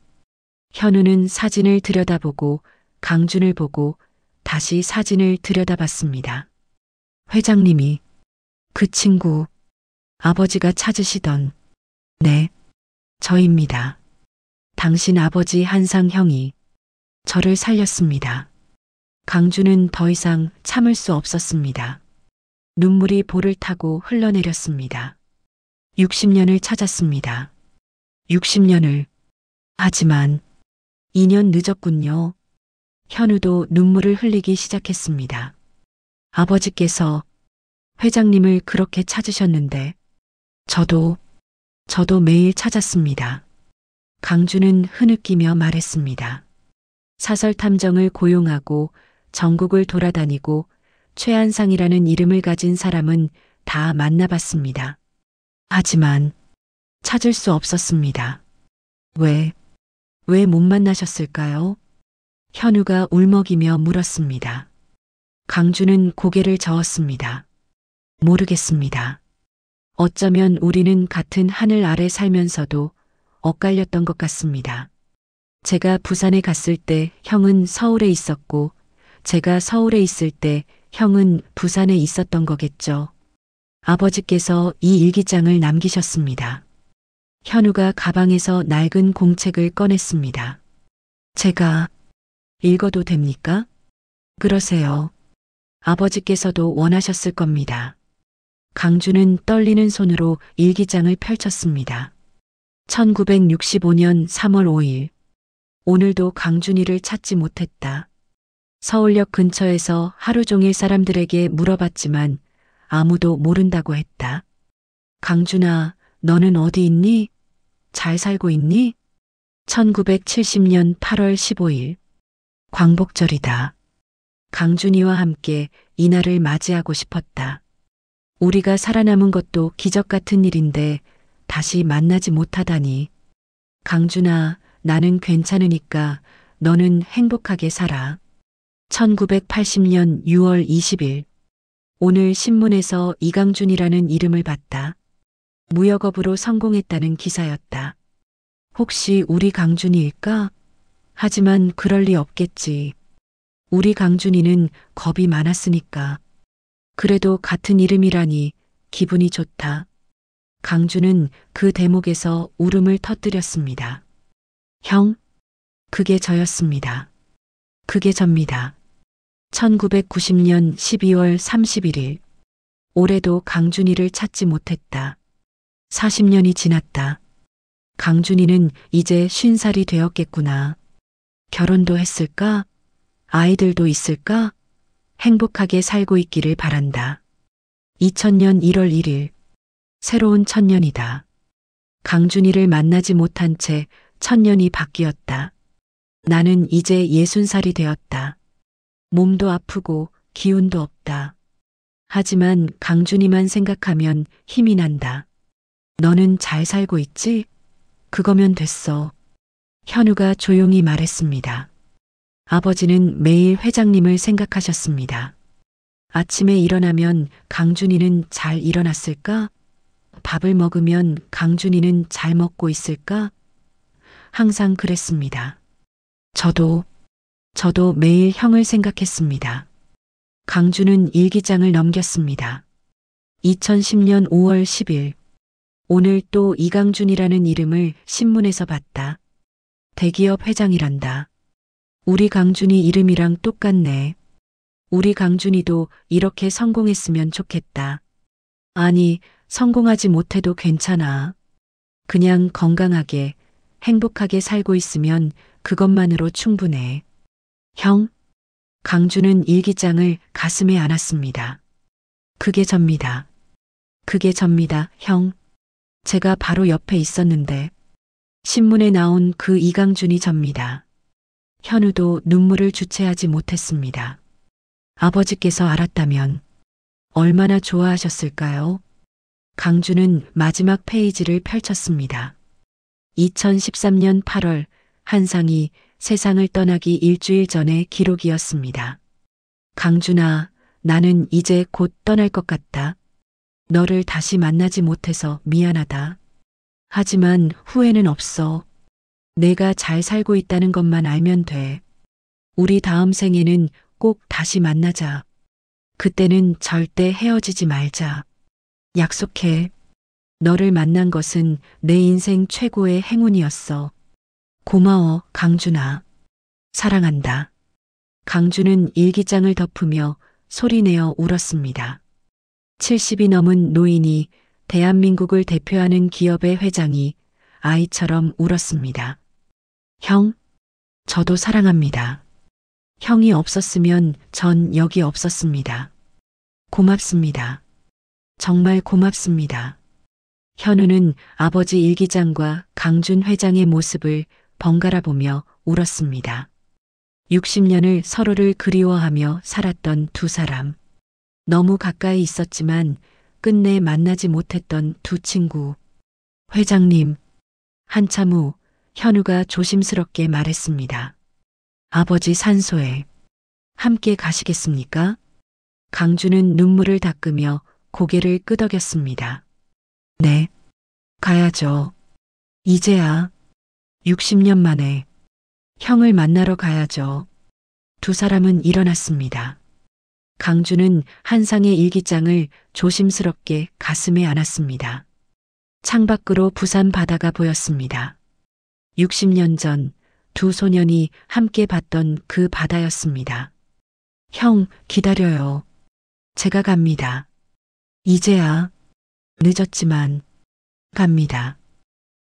현우는 사진을 들여다보고 강준을 보고 다시 사진을 들여다봤습니다. 회장님이 그 친구 아버지가 찾으시던 네, 저입니다. 당신 아버지 한상 형이 저를 살렸습니다. 강준은 더 이상 참을 수 없었습니다. 눈물이 볼을 타고 흘러내렸습니다. 60년을 찾았습니다. 60년을. 하지만 2년 늦었군요. 현우도 눈물을 흘리기 시작했습니다. 아버지께서 회장님을 그렇게 찾으셨는데 저도 매일 찾았습니다. 강준은 흐느끼며 말했습니다. 사설 탐정을 고용하고 전국을 돌아다니고 최한상이라는 이름을 가진 사람은 다 만나봤습니다. 하지만 찾을 수 없었습니다. 왜 못 만나셨을까요? 현우가 울먹이며 물었습니다. 강준은 고개를 저었습니다. 모르겠습니다. 어쩌면 우리는 같은 하늘 아래 살면서도 엇갈렸던 것 같습니다. 제가 부산에 갔을 때 형은 서울에 있었고 제가 서울에 있을 때 형은 부산에 있었던 거겠죠. 아버지께서 이 일기장을 남기셨습니다. 현우가 가방에서 낡은 공책을 꺼냈습니다. 제가 읽어도 됩니까? 그러세요. 아버지께서도 원하셨을 겁니다. 강준은 떨리는 손으로 일기장을 펼쳤습니다. 1965년 3월 5일. 오늘도 강준이를 찾지 못했다. 서울역 근처에서 하루 종일 사람들에게 물어봤지만 아무도 모른다고 했다. 강준아, 너는 어디 있니? 잘 살고 있니? 1970년 8월 15일. 광복절이다. 강준이와 함께 이날을 맞이하고 싶었다. 우리가 살아남은 것도 기적 같은 일인데 다시 만나지 못하다니. 강준아, 나는 괜찮으니까 너는 행복하게 살아. 1980년 6월 20일. 오늘 신문에서 이강준이라는 이름을 봤다. 무역업으로 성공했다는 기사였다. 혹시 우리 강준이일까? 하지만 그럴 리 없겠지. 우리 강준이는 겁이 많았으니까. 그래도 같은 이름이라니 기분이 좋다. 강준은 그 대목에서 울음을 터뜨렸습니다. 형, 그게 저였습니다. 그게 접니다. 1990년 12월 31일. 올해도 강준이를 찾지 못했다. 40년이 지났다. 강준이는 이제 50살이 되었겠구나. 결혼도 했을까? 아이들도 있을까? 행복하게 살고 있기를 바란다. 2000년 1월 1일. 새로운 천년이다. 강준이를 만나지 못한 채 천년이 바뀌었다. 나는 이제 60살이 되었다. 몸도 아프고 기운도 없다. 하지만 강준이만 생각하면 힘이 난다. 너는 잘 살고 있지? 그거면 됐어. 현우가 조용히 말했습니다. 아버지는 매일 회장님을 생각하셨습니다. 아침에 일어나면 강준이는 잘 일어났을까? 밥을 먹으면 강준이는 잘 먹고 있을까? 항상 그랬습니다. 저도 매일 형을 생각했습니다. 강준은 일기장을 넘겼습니다. 2010년 5월 10일. 오늘 또 이강준이라는 이름을 신문에서 봤다. 대기업 회장이란다. 우리 강준이 이름이랑 똑같네. 우리 강준이도 이렇게 성공했으면 좋겠다. 아니, 성공하지 못해도 괜찮아. 그냥 건강하게, 행복하게 살고 있으면 그것만으로 충분해. 형? 강준은 일기장을 가슴에 안았습니다. 그게 접니다. 그게 접니다, 형. 제가 바로 옆에 있었는데. 신문에 나온 그 이강준이 접니다. 현우도 눈물을 주체하지 못했습니다. 아버지께서 알았다면 얼마나 좋아하셨을까요? 강준은 마지막 페이지를 펼쳤습니다. 2013년 8월 한상이 세상을 떠나기 일주일 전의 기록이었습니다. 강준아, 나는 이제 곧 떠날 것 같다. 너를 다시 만나지 못해서 미안하다. 하지만 후회는 없어. 내가 잘 살고 있다는 것만 알면 돼. 우리 다음 생에는 꼭 다시 만나자. 그때는 절대 헤어지지 말자. 약속해. 너를 만난 것은 내 인생 최고의 행운이었어. 고마워, 강준아. 사랑한다. 강준은 일기장을 덮으며 소리내어 울었습니다. 70이 넘은 노인이 대한민국을 대표하는 기업의 회장이 아이처럼 울었습니다. 형, 저도 사랑합니다. 형이 없었으면 전 여기 없었습니다. 고맙습니다. 정말 고맙습니다. 현우는 아버지 일기장과 강준 회장의 모습을 번갈아 보며 울었습니다. 60년을 서로를 그리워하며 살았던 두 사람. 너무 가까이 있었지만 끝내 만나지 못했던 두 친구. 회장님, 한참 후 현우가 조심스럽게 말했습니다. 아버지 산소에 함께 가시겠습니까? 강준은 눈물을 닦으며 고개를 끄덕였습니다. 네, 가야죠. 이제야 60년 만에 형을 만나러 가야죠. 두 사람은 일어났습니다. 강준은 한상의 일기장을 조심스럽게 가슴에 안았습니다. 창밖으로 부산 바다가 보였습니다. 60년 전 두 소년이 함께 봤던 그 바다였습니다. 형, 기다려요. 제가 갑니다. 이제야 늦었지만 갑니다.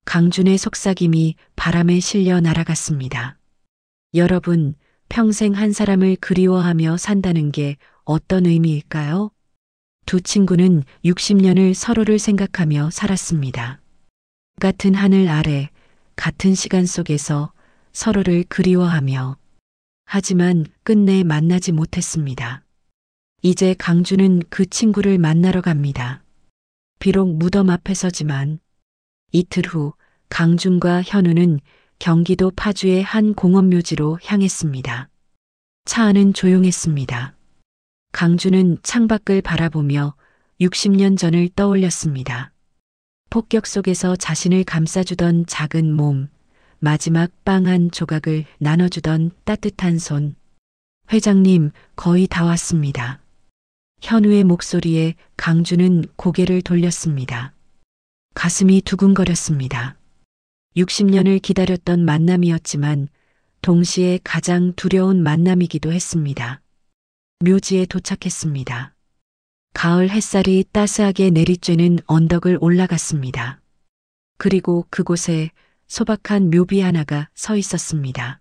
강준의 속삭임이 바람에 실려 날아갔습니다. 여러분, 평생 한 사람을 그리워하며 산다는 게 어떤 의미일까요? 두 친구는 60년을 서로를 생각하며 살았습니다. 같은 하늘 아래, 같은 시간 속에서 서로를 그리워하며. 하지만 끝내 만나지 못했습니다. 이제 강준은 그 친구를 만나러 갑니다. 비록 무덤 앞에서지만. 이틀 후 강준과 현우는 경기도 파주의 한 공원묘지로 향했습니다. 차 안은 조용했습니다. 강준은 창밖을 바라보며 60년 전을 떠올렸습니다. 폭격 속에서 자신을 감싸주던 작은 몸, 마지막 빵 한 조각을 나눠주던 따뜻한 손. 회장님, 거의 다 왔습니다. 현우의 목소리에 강준은 고개를 돌렸습니다. 가슴이 두근거렸습니다. 60년을 기다렸던 만남이었지만 동시에 가장 두려운 만남이기도 했습니다. 묘지에 도착했습니다. 가을 햇살이 따스하게 내리쬐는 언덕을 올라갔습니다. 그리고 그곳에 소박한 묘비 하나가 서 있었습니다.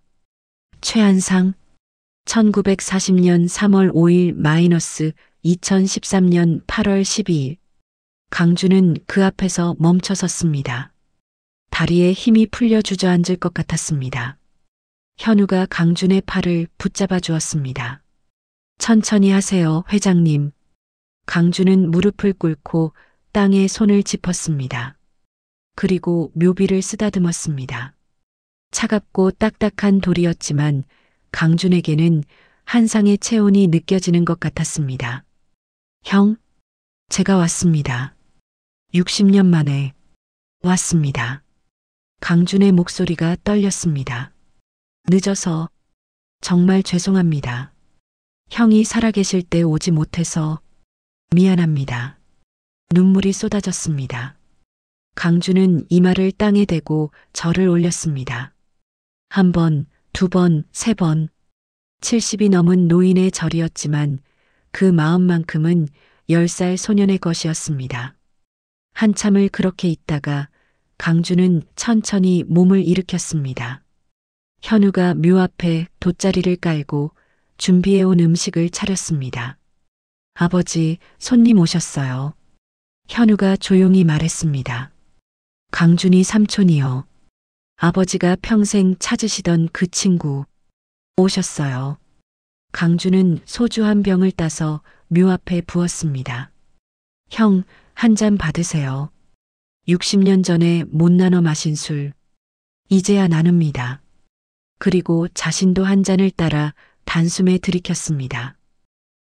최한상, 1940년 3월 5일 - 2013년 8월 12일. 강준은 그 앞에서 멈춰 섰습니다. 다리에 힘이 풀려 주저앉을 것 같았습니다. 현우가 강준의 팔을 붙잡아 주었습니다. 천천히 하세요, 회장님. 강준은 무릎을 꿇고 땅에 손을 짚었습니다. 그리고 묘비를 쓰다듬었습니다. 차갑고 딱딱한 돌이었지만 강준에게는 한상의 체온이 느껴지는 것 같았습니다. 형, 제가 왔습니다. 60년 만에 왔습니다. 강준의 목소리가 떨렸습니다. 늦어서 정말 죄송합니다. 형이 살아계실 때 오지 못해서 미안합니다. 눈물이 쏟아졌습니다. 강주는 이마를 땅에 대고 절을 올렸습니다. 한 번, 두 번, 세 번. 70이 넘은 노인의 절이었지만 그 마음만큼은 10살 소년의 것이었습니다. 한참을 그렇게 있다가 강주는 천천히 몸을 일으켰습니다. 현우가 묘 앞에 돗자리를 깔고 준비해온 음식을 차렸습니다. 아버지, 손님 오셨어요. 현우가 조용히 말했습니다. 강준이 삼촌이요. 아버지가 평생 찾으시던 그 친구 오셨어요. 강준은 소주 한 병을 따서 묘 앞에 부었습니다. 형, 한 잔 받으세요. 60년 전에 못 나눠 마신 술, 이제야 나눕니다. 그리고 자신도 한 잔을 따라 단숨에 들이켰습니다.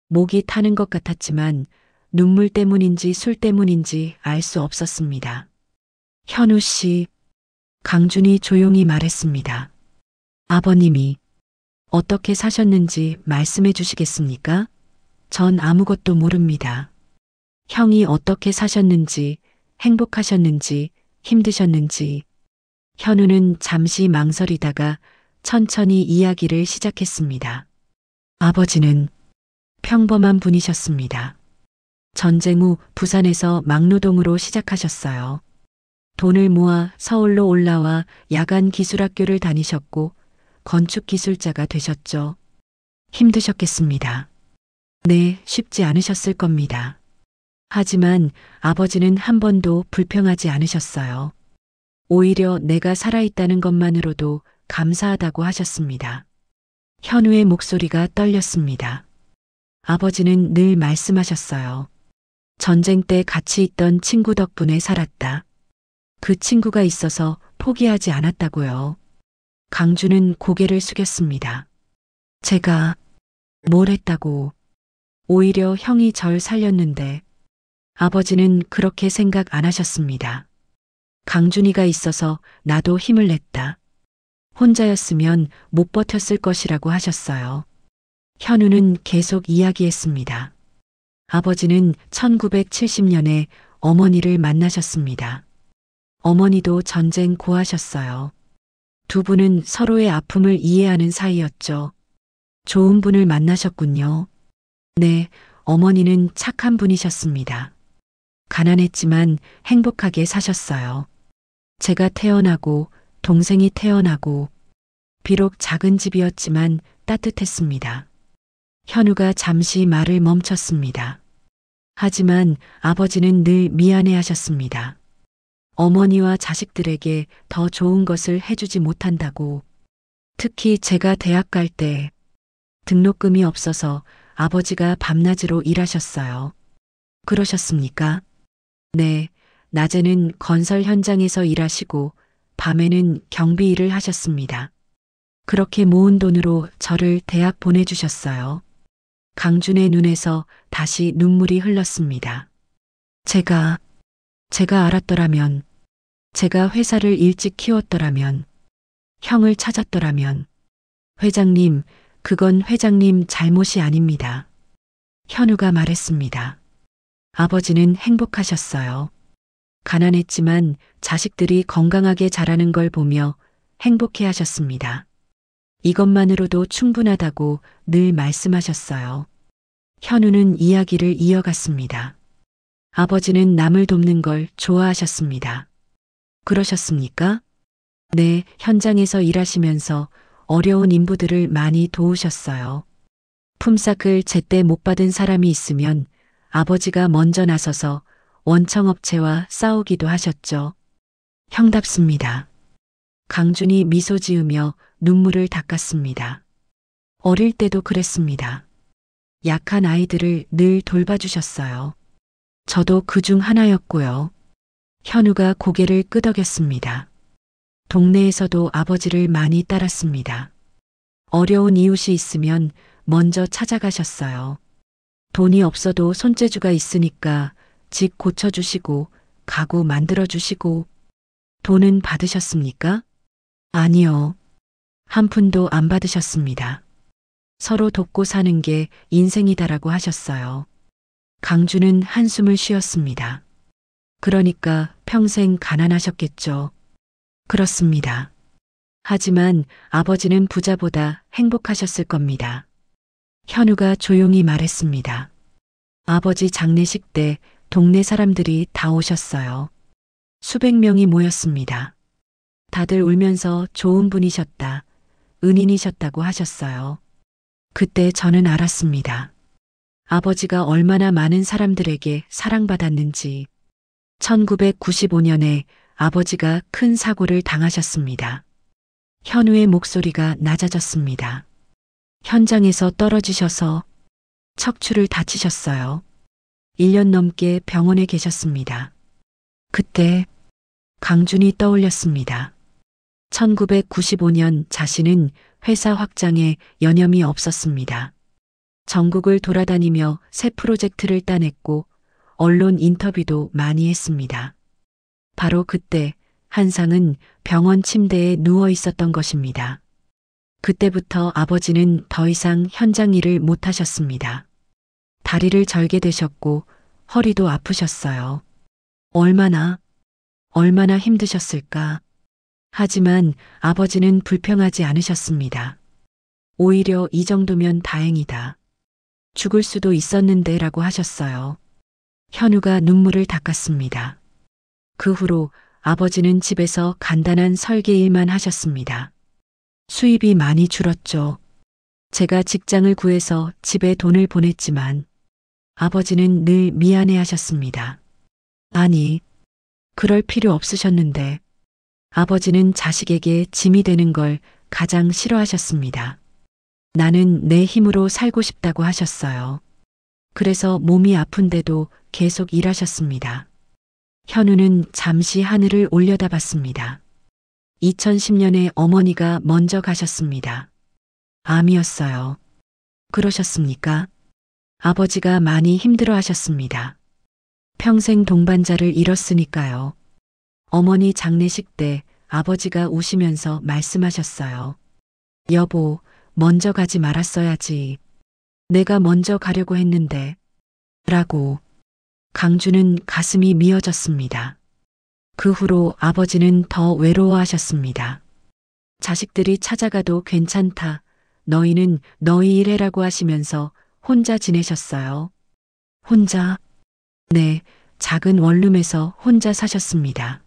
목이 타는 것 같았지만 눈물 때문인지 술 때문인지 알 수 없었습니다. 현우 씨, 강준이 조용히 말했습니다. 아버님이 어떻게 사셨는지 말씀해 주시겠습니까? 전 아무것도 모릅니다. 형이 어떻게 사셨는지, 행복하셨는지, 힘드셨는지. 현우는 잠시 망설이다가 천천히 이야기를 시작했습니다. 아버지는 평범한 분이셨습니다. 전쟁 후 부산에서 막노동으로 시작하셨어요. 돈을 모아 서울로 올라와 야간 기술학교를 다니셨고 건축기술자가 되셨죠. 힘드셨겠습니다. 네, 쉽지 않으셨을 겁니다. 하지만 아버지는 한 번도 불평하지 않으셨어요. 오히려 내가 살아있다는 것만으로도 감사하다고 하셨습니다. 현우의 목소리가 떨렸습니다. 아버지는 늘 말씀하셨어요. 전쟁 때 같이 있던 친구 덕분에 살았다. 그 친구가 있어서 포기하지 않았다고요. 강주는 고개를 숙였습니다. 제가 뭘 했다고. 오히려 형이 절 살렸는데 아버지는 그렇게 생각 안 하셨습니다. 강준이가 있어서 나도 힘을 냈다. 혼자였으면 못 버텼을 것이라고 하셨어요. 현우는 계속 이야기했습니다. 아버지는 1970년에 어머니를 만나셨습니다. 어머니도 전쟁 고하셨어요. 두 분은 서로의 아픔을 이해하는 사이였죠. 좋은 분을 만나셨군요. 네, 어머니는 착한 분이셨습니다. 가난했지만 행복하게 사셨어요. 제가 태어나고 동생이 태어나고 비록 작은 집이었지만 따뜻했습니다. 현우가 잠시 말을 멈췄습니다. 하지만 아버지는 늘 미안해하셨습니다. 어머니와 자식들에게 더 좋은 것을 해주지 못한다고. 특히 제가 대학 갈 때 등록금이 없어서 아버지가 밤낮으로 일하셨어요. 그러셨습니까? 네, 낮에는 건설 현장에서 일하시고 밤에는 경비 일을 하셨습니다. 그렇게 모은 돈으로 저를 대학 보내주셨어요. 강준의 눈에서 다시 눈물이 흘렀습니다. 제가 알았더라면, 제가 회사를 일찍 키웠더라면, 형을 찾았더라면, 회장님, 그건 회장님 잘못이 아닙니다. 현우가 말했습니다. 아버지는 행복하셨어요. 가난했지만 자식들이 건강하게 자라는 걸 보며 행복해 하셨습니다. 이것만으로도 충분하다고 늘 말씀하셨어요. 현우는 이야기를 이어갔습니다. 아버지는 남을 돕는 걸 좋아하셨습니다. 그러셨습니까? 네, 현장에서 일하시면서 어려운 인부들을 많이 도우셨어요. 품삯을 제때 못 받은 사람이 있으면 아버지가 먼저 나서서 원청업체와 싸우기도 하셨죠. 형답습니다. 강준이 미소 지으며 눈물을 닦았습니다. 어릴 때도 그랬습니다. 약한 아이들을 늘 돌봐주셨어요. 저도 그중 하나였고요. 현우가 고개를 끄덕였습니다. 동네에서도 아버지를 많이 따랐습니다. 어려운 이웃이 있으면 먼저 찾아가셨어요. 돈이 없어도 손재주가 있으니까 집 고쳐주시고 가구 만들어주시고. 돈은 받으셨습니까? 아니요. 한 푼도 안 받으셨습니다. 서로 돕고 사는 게 인생이다라고 하셨어요. 강주는 한숨을 쉬었습니다. 그러니까 평생 가난하셨겠죠. 그렇습니다. 하지만 아버지는 부자보다 행복하셨을 겁니다. 현우가 조용히 말했습니다. 아버지 장례식 때 동네 사람들이 다 오셨어요. 수백 명이 모였습니다. 다들 울면서 좋은 분이셨다, 은인이셨다고 하셨어요. 그때 저는 알았습니다. 아버지가 얼마나 많은 사람들에게 사랑받았는지. 1995년에 아버지가 큰 사고를 당하셨습니다. 현우의 목소리가 낮아졌습니다. 현장에서 떨어지셔서 척추를 다치셨어요. 1년 넘게 병원에 계셨습니다. 그때 강준이 떠올렸습니다. 1995년 자신은 회사 확장에 여념이 없었습니다. 전국을 돌아다니며 새 프로젝트를 따냈고 언론 인터뷰도 많이 했습니다. 바로 그때 한상은 병원 침대에 누워 있었던 것입니다. 그때부터 아버지는 더 이상 현장 일을 못 하셨습니다. 다리를 절게 되셨고 허리도 아프셨어요. 얼마나 힘드셨을까. 하지만 아버지는 불평하지 않으셨습니다. 오히려 이 정도면 다행이다. 죽을 수도 있었는데 라고 하셨어요. 현우가 눈물을 닦았습니다. 그 후로 아버지는 집에서 간단한 설계 일만 하셨습니다. 수입이 많이 줄었죠. 제가 직장을 구해서 집에 돈을 보냈지만 아버지는 늘 미안해 하셨습니다. 아니, 그럴 필요 없으셨는데. 아버지는 자식에게 짐이 되는 걸 가장 싫어하셨습니다. 나는 내 힘으로 살고 싶다고 하셨어요. 그래서 몸이 아픈데도 계속 일하셨습니다. 현우는 잠시 하늘을 올려다봤습니다. 2010년에 어머니가 먼저 가셨습니다. 암이었어요. 그러셨습니까? 아버지가 많이 힘들어 하셨습니다. 평생 동반자를 잃었으니까요. 어머니 장례식 때 아버지가 우시면서 말씀하셨어요. 여보, 먼저 가지 말았어야지. 내가 먼저 가려고 했는데. 라고. 강주는 가슴이 미어졌습니다. 그 후로 아버지는 더 외로워하셨습니다. 자식들이 찾아가도 괜찮다. 너희는 너희 일해라고 하시면서 혼자 지내셨어요. 혼자? 네, 작은 원룸에서 혼자 사셨습니다.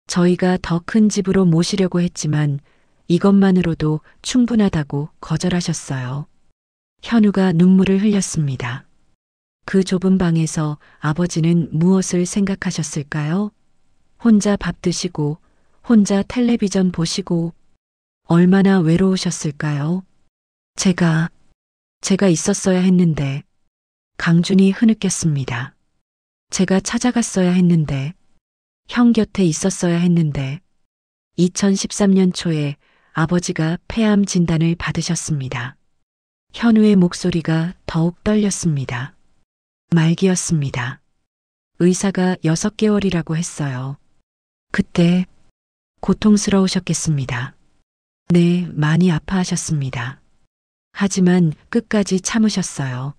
저희가 더 큰 집으로 모시려고 했지만 이것만으로도 충분하다고 거절하셨어요. 현우가 눈물을 흘렸습니다. 그 좁은 방에서 아버지는 무엇을 생각하셨을까요? 혼자 밥 드시고, 혼자 텔레비전 보시고, 얼마나 외로우셨을까요? 제가 있었어야 했는데. 강준이 흐느꼈습니다. 제가 찾아갔어야 했는데. 형 곁에 있었어야 했는데. 2013년 초에 아버지가 폐암 진단을 받으셨습니다. 현우의 목소리가 더욱 떨렸습니다. 말기였습니다. 의사가 6개월이라고 했어요. 그때 고통스러우셨겠습니다. 네, 많이 아파하셨습니다. 하지만 끝까지 참으셨어요.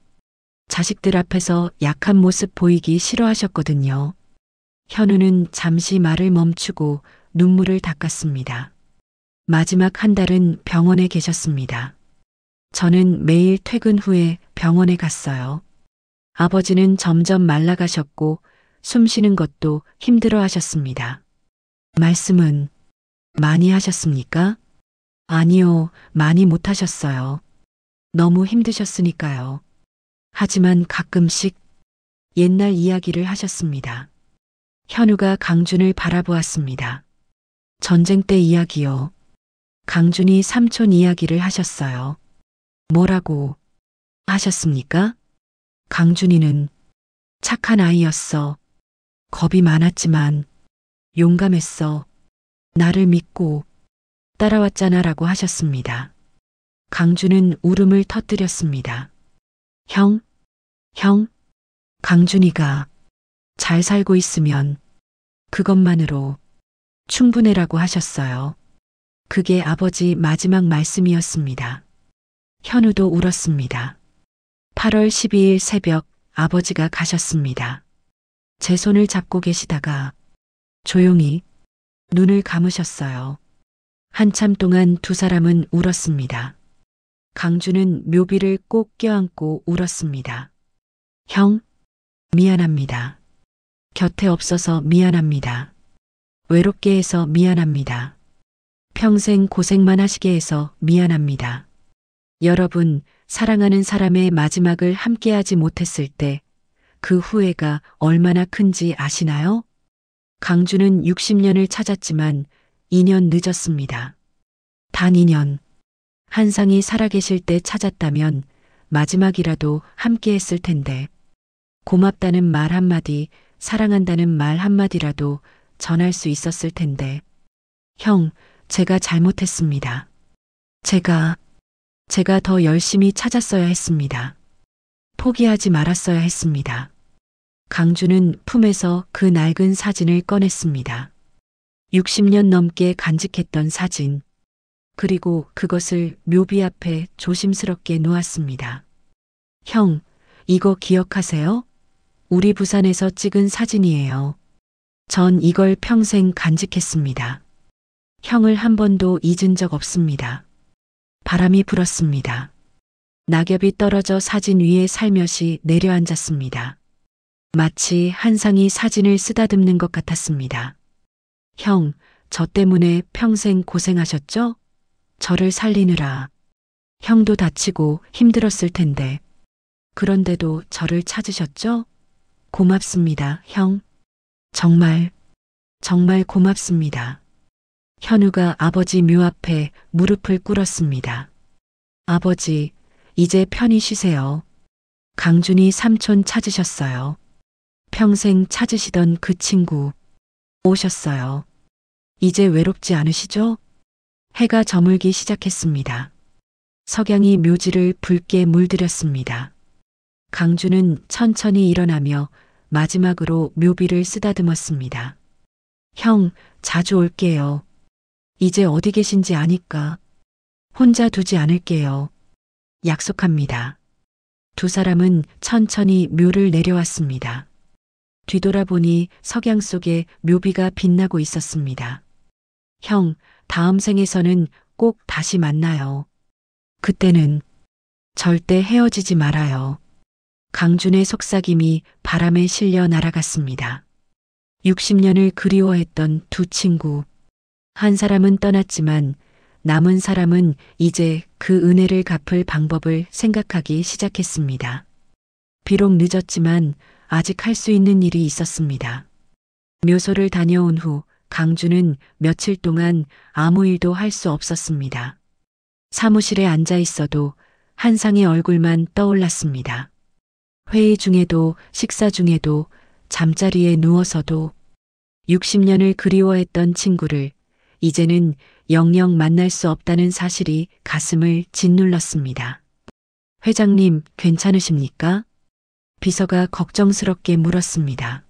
자식들 앞에서 약한 모습 보이기 싫어하셨거든요. 현우는 잠시 말을 멈추고 눈물을 닦았습니다. 마지막 한 달은 병원에 계셨습니다. 저는 매일 퇴근 후에 병원에 갔어요. 아버지는 점점 말라가셨고 숨 쉬는 것도 힘들어 하셨습니다. 말씀은 많이 하셨습니까? 아니요, 많이 못 하셨어요. 너무 힘드셨으니까요. 하지만 가끔씩 옛날 이야기를 하셨습니다. 현우가 강준을 바라보았습니다. 전쟁 때 이야기요. 강준이 삼촌 이야기를 하셨어요. 뭐라고 하셨습니까? 강준이는 착한 아이였어. 겁이 많았지만 용감했어. 나를 믿고 따라왔잖아 라고 하셨습니다. 강준은 울음을 터뜨렸습니다. 형? 강준이가 잘 살고 있으면 그것만으로 충분해라고 하셨어요. 그게 아버지 마지막 말씀이었습니다. 현우도 울었습니다. 8월 12일 새벽 아버지가 가셨습니다. 제 손을 잡고 계시다가 조용히 눈을 감으셨어요. 한참 동안 두 사람은 울었습니다. 강주는 묘비를 꼭 껴안고 울었습니다. 형, 미안합니다. 곁에 없어서 미안합니다. 외롭게 해서 미안합니다. 평생 고생만 하시게 해서 미안합니다. 여러분, 사랑하는 사람의 마지막을 함께하지 못했을 때 그 후회가 얼마나 큰지 아시나요? 강주는 60년을 찾았지만 2년 늦었습니다. 단 2년. 한상이 살아계실 때 찾았다면 마지막이라도 함께 했을 텐데 고맙다는 말 한마디, 사랑한다는 말 한마디라도 전할 수 있었을 텐데. 형, 제가 잘못했습니다. 제가 더 열심히 찾았어야 했습니다. 포기하지 말았어야 했습니다. 강주는 품에서 그 낡은 사진을 꺼냈습니다. 60년 넘게 간직했던 사진. 그리고 그것을 묘비 앞에 조심스럽게 놓았습니다. 형, 이거 기억하세요? 우리 부산에서 찍은 사진이에요. 전 이걸 평생 간직했습니다. 형을 한 번도 잊은 적 없습니다. 바람이 불었습니다. 낙엽이 떨어져 사진 위에 살며시 내려앉았습니다. 마치 한상이 사진을 쓰다듬는 것 같았습니다. 형, 저 때문에 평생 고생하셨죠? 저를 살리느라. 형도 다치고 힘들었을 텐데. 그런데도 저를 찾으셨죠? 고맙습니다, 형. 정말 고맙습니다. 현우가 아버지 묘 앞에 무릎을 꿇었습니다. 아버지, 이제 편히 쉬세요. 강준이 삼촌 찾으셨어요. 평생 찾으시던 그 친구 오셨어요. 이제 외롭지 않으시죠? 해가 저물기 시작했습니다. 석양이 묘지를 붉게 물들였습니다. 강주는 천천히 일어나며 마지막으로 묘비를 쓰다듬었습니다. 형, 자주 올게요. 이제 어디 계신지 아니까. 혼자 두지 않을게요. 약속합니다. 두 사람은 천천히 묘를 내려왔습니다. 뒤돌아보니 석양 속에 묘비가 빛나고 있었습니다. 형, 다음 생에서는 꼭 다시 만나요. 그때는 절대 헤어지지 말아요. 강준의 속삭임이 바람에 실려 날아갔습니다. 60년을 그리워했던 두 친구. 한 사람은 떠났지만 남은 사람은 이제 그 은혜를 갚을 방법을 생각하기 시작했습니다. 비록 늦었지만 아직 할 수 있는 일이 있었습니다. 묘소를 다녀온 후 강주는 며칠 동안 아무 일도 할 수 없었습니다. 사무실에 앉아 있어도 한상의 얼굴만 떠올랐습니다. 회의 중에도 식사 중에도 잠자리에 누워서도 60년을 그리워했던 친구를 이제는 영영 만날 수 없다는 사실이 가슴을 짓눌렀습니다. 회장님, 괜찮으십니까? 비서가 걱정스럽게 물었습니다.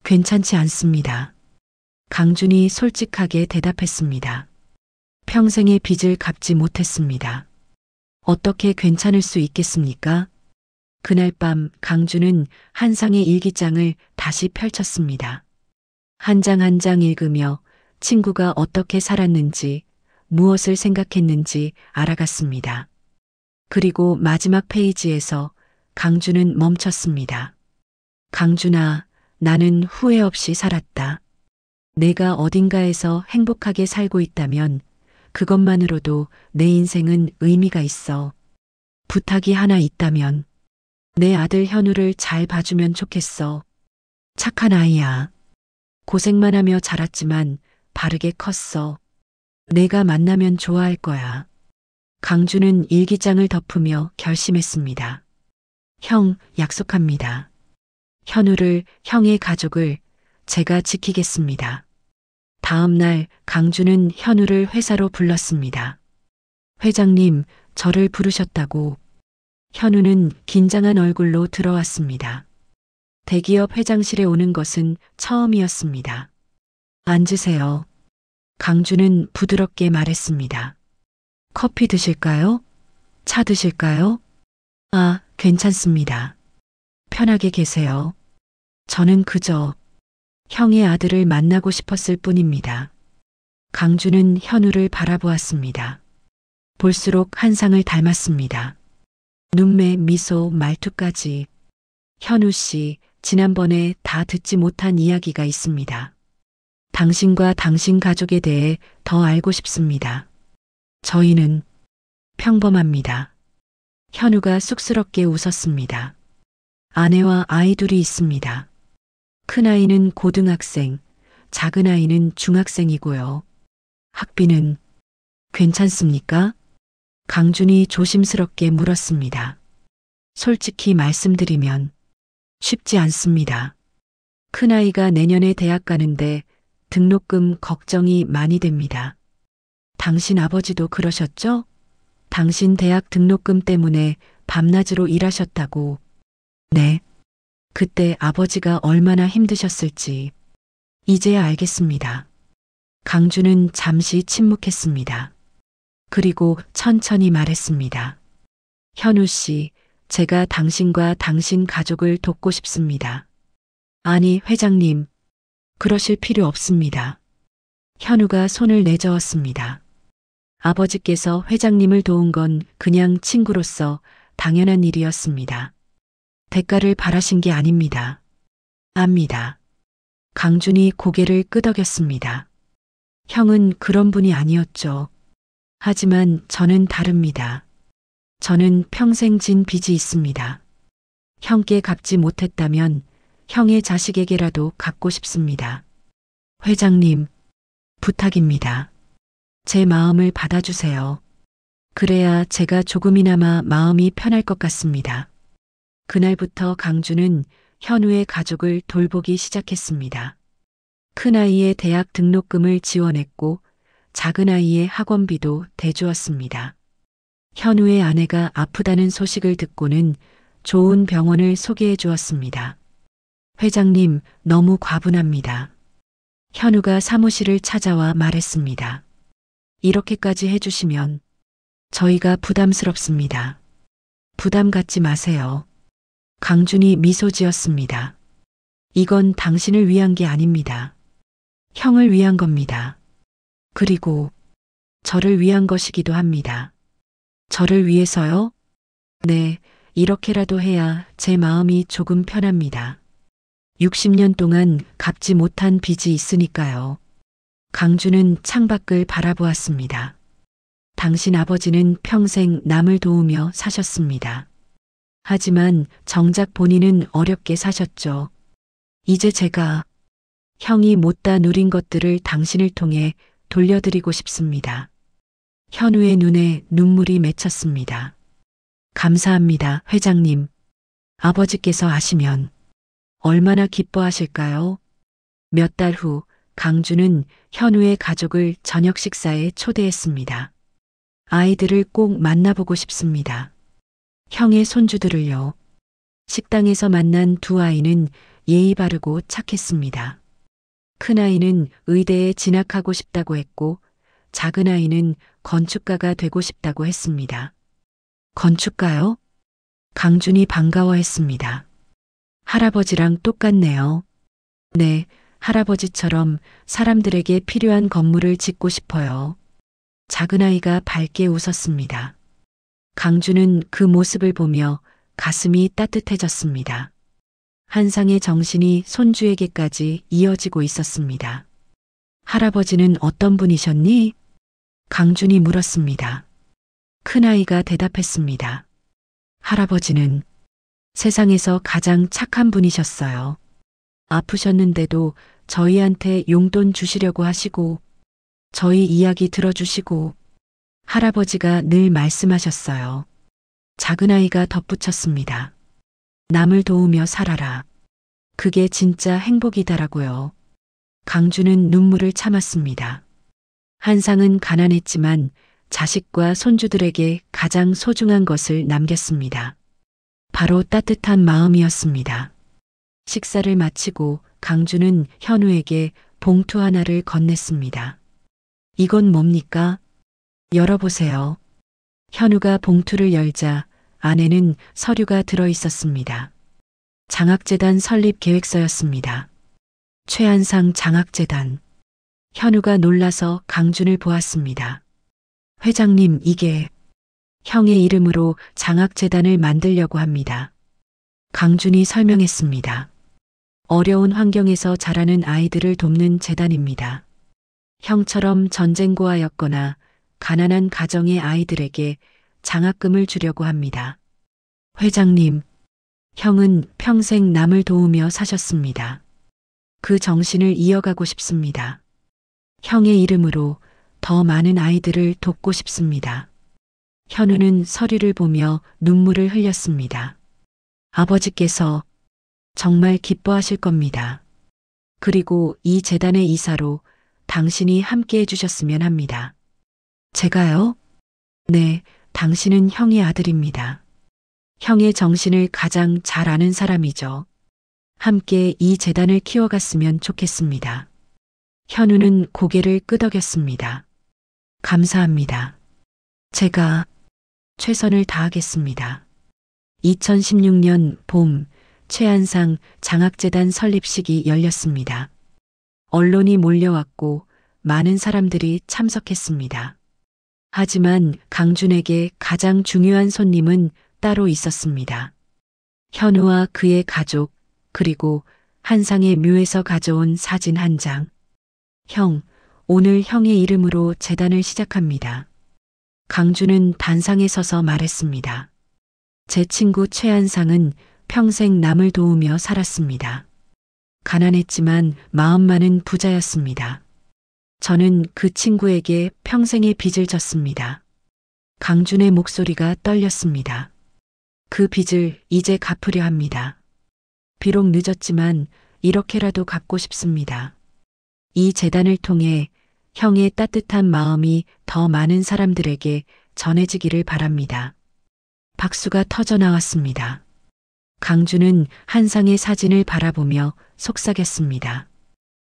괜찮지 않습니다. 강준이 솔직하게 대답했습니다. 평생의 빚을 갚지 못했습니다. 어떻게 괜찮을 수 있겠습니까? 그날 밤 강준은 한상의 일기장을 다시 펼쳤습니다. 한 장 한 장 읽으며 친구가 어떻게 살았는지, 무엇을 생각했는지 알아갔습니다. 그리고 마지막 페이지에서 강준은 멈췄습니다. 강준아, 나는 후회 없이 살았다. 내가 어딘가에서 행복하게 살고 있다면 그것만으로도 내 인생은 의미가 있어. 부탁이 하나 있다면 내 아들 현우를 잘 봐주면 좋겠어. 착한 아이야. 고생만 하며 자랐지만 바르게 컸어. 내가 만나면 좋아할 거야. 강준은 일기장을 덮으며 결심했습니다. 형, 약속합니다. 현우를, 형의 가족을 제가 지키겠습니다. 다음 날 강준은 현우를 회사로 불렀습니다. 회장님, 저를 부르셨다고. 현우는 긴장한 얼굴로 들어왔습니다. 대기업 회장실에 오는 것은 처음이었습니다. 앉으세요. 강준은 부드럽게 말했습니다. 커피 드실까요? 차 드실까요? 아, 괜찮습니다. 편하게 계세요. 저는 그저 형의 아들을 만나고 싶었을 뿐입니다. 강주는 현우를 바라보았습니다. 볼수록 한상을 닮았습니다. 눈매, 미소, 말투까지. 현우 씨, 지난번에 다 듣지 못한 이야기가 있습니다. 당신과 당신 가족에 대해 더 알고 싶습니다. 저희는 평범합니다. 현우가 쑥스럽게 웃었습니다. 아내와 아이 둘이 있습니다. 큰아이는 고등학생, 작은아이는 중학생이고요. 학비는 괜찮습니까? 강준이 조심스럽게 물었습니다. 솔직히 말씀드리면 쉽지 않습니다. 큰아이가 내년에 대학 가는데 등록금 걱정이 많이 됩니다. 당신 아버지도 그러셨죠? 당신 대학 등록금 때문에 밤낮으로 일하셨다고. 네. 그때 아버지가 얼마나 힘드셨을지 이제야 알겠습니다. 강주는 잠시 침묵했습니다. 그리고 천천히 말했습니다. 현우 씨, 제가 당신과 당신 가족을 돕고 싶습니다. 아니, 회장님, 그러실 필요 없습니다. 현우가 손을 내저었습니다. 아버지께서 회장님을 도운 건 그냥 친구로서 당연한 일이었습니다. 대가를 바라신 게 아닙니다. 압니다. 강준이 고개를 끄덕였습니다. 형은 그런 분이 아니었죠. 하지만 저는 다릅니다. 저는 평생 진 빚이 있습니다. 형께 갚지 못했다면 형의 자식에게라도 갚고 싶습니다. 회장님, 부탁입니다. 제 마음을 받아주세요. 그래야 제가 조금이나마 마음이 편할 것 같습니다. 그날부터 강주는 현우의 가족을 돌보기 시작했습니다. 큰아이의 대학 등록금을 지원했고 작은아이의 학원비도 대주었습니다. 현우의 아내가 아프다는 소식을 듣고는 좋은 병원을 소개해 주었습니다. 회장님, 너무 과분합니다. 현우가 사무실을 찾아와 말했습니다. 이렇게까지 해주시면 저희가 부담스럽습니다. 부담 갖지 마세요. 강준이 미소 지었습니다. 이건 당신을 위한 게 아닙니다. 형을 위한 겁니다. 그리고 저를 위한 것이기도 합니다. 저를 위해서요? 네, 이렇게라도 해야 제 마음이 조금 편합니다. 60년 동안 갚지 못한 빚이 있으니까요. 강주는 창밖을 바라보았습니다. 당신 아버지는 평생 남을 도우며 사셨습니다. 하지만 정작 본인은 어렵게 사셨죠. 이제 제가 형이 못다 누린 것들을 당신을 통해 돌려드리고 싶습니다. 현우의 눈에 눈물이 맺혔습니다. 감사합니다, 회장님. 아버지께서 아시면 얼마나 기뻐하실까요? 몇 달 후 강주는 현우의 가족을 저녁 식사에 초대했습니다. 아이들을 꼭 만나보고 싶습니다. 형의 손주들을요. 식당에서 만난 두 아이는 예의 바르고 착했습니다. 큰아이는 의대에 진학하고 싶다고 했고 작은아이는 건축가가 되고 싶다고 했습니다. 건축가요? 강준이 반가워했습니다. 할아버지랑 똑같네요. 네, 할아버지처럼 사람들에게 필요한 건물을 짓고 싶어요. 작은아이가 밝게 웃었습니다. 강주는 그 모습을 보며 가슴이 따뜻해졌습니다. 한상의 정신이 손주에게까지 이어지고 있었습니다. 할아버지는 어떤 분이셨니? 강준이 물었습니다. 큰아이가 대답했습니다. 할아버지는 세상에서 가장 착한 분이셨어요. 아프셨는데도 저희한테 용돈 주시려고 하시고 저희 이야기 들어주시고 할아버지가 늘 말씀하셨어요. 작은아이가 덧붙였습니다. 남을 도우며 살아라. 그게 진짜 행복이다라고요. 강주는 눈물을 참았습니다. 한상은 가난했지만 자식과 손주들에게 가장 소중한 것을 남겼습니다. 바로 따뜻한 마음이었습니다. 식사를 마치고 강주는 현우에게 봉투 하나를 건넸습니다. 이건 뭡니까? 열어보세요. 현우가 봉투를 열자 안에는 서류가 들어 있었습니다. 장학재단 설립 계획서였습니다. 최한상 장학재단. 현우가 놀라서 강준을 보았습니다. 회장님, 이게 형의 이름으로 장학재단을 만들려고 합니다. 강준이 설명했습니다. 어려운 환경에서 자라는 아이들을 돕는 재단입니다. 형처럼 전쟁고아였거나 가난한 가정의 아이들에게 장학금을 주려고 합니다. 회장님, 형은 평생 남을 도우며 사셨습니다. 그 정신을 이어가고 싶습니다. 형의 이름으로 더 많은 아이들을 돕고 싶습니다. 현우는 서류를 보며 눈물을 흘렸습니다. 아버지께서 정말 기뻐하실 겁니다. 그리고 이 재단의 이사로 당신이 함께 해주셨으면 합니다. 제가요? 네, 당신은 형의 아들입니다. 형의 정신을 가장 잘 아는 사람이죠. 함께 이 재단을 키워갔으면 좋겠습니다. 현우는 고개를 끄덕였습니다. 감사합니다. 제가 최선을 다하겠습니다. 2016년 봄, 최한상 장학재단 설립식이 열렸습니다. 언론이 몰려왔고 많은 사람들이 참석했습니다. 하지만 강준에게 가장 중요한 손님은 따로 있었습니다. 현우와 그의 가족, 그리고 한상의 묘에서 가져온 사진 한 장. 형, 오늘 형의 이름으로 재단을 시작합니다. 강준은 단상에 서서 말했습니다. 제 친구 최한상은 평생 남을 도우며 살았습니다. 가난했지만 마음만은 부자였습니다. 저는 그 친구에게 평생의 빚을 졌습니다. 강준의 목소리가 떨렸습니다. 그 빚을 이제 갚으려 합니다. 비록 늦었지만 이렇게라도 갚고 싶습니다. 이 재단을 통해 형의 따뜻한 마음이 더 많은 사람들에게 전해지기를 바랍니다. 박수가 터져 나왔습니다. 강준은 한상의 사진을 바라보며 속삭였습니다.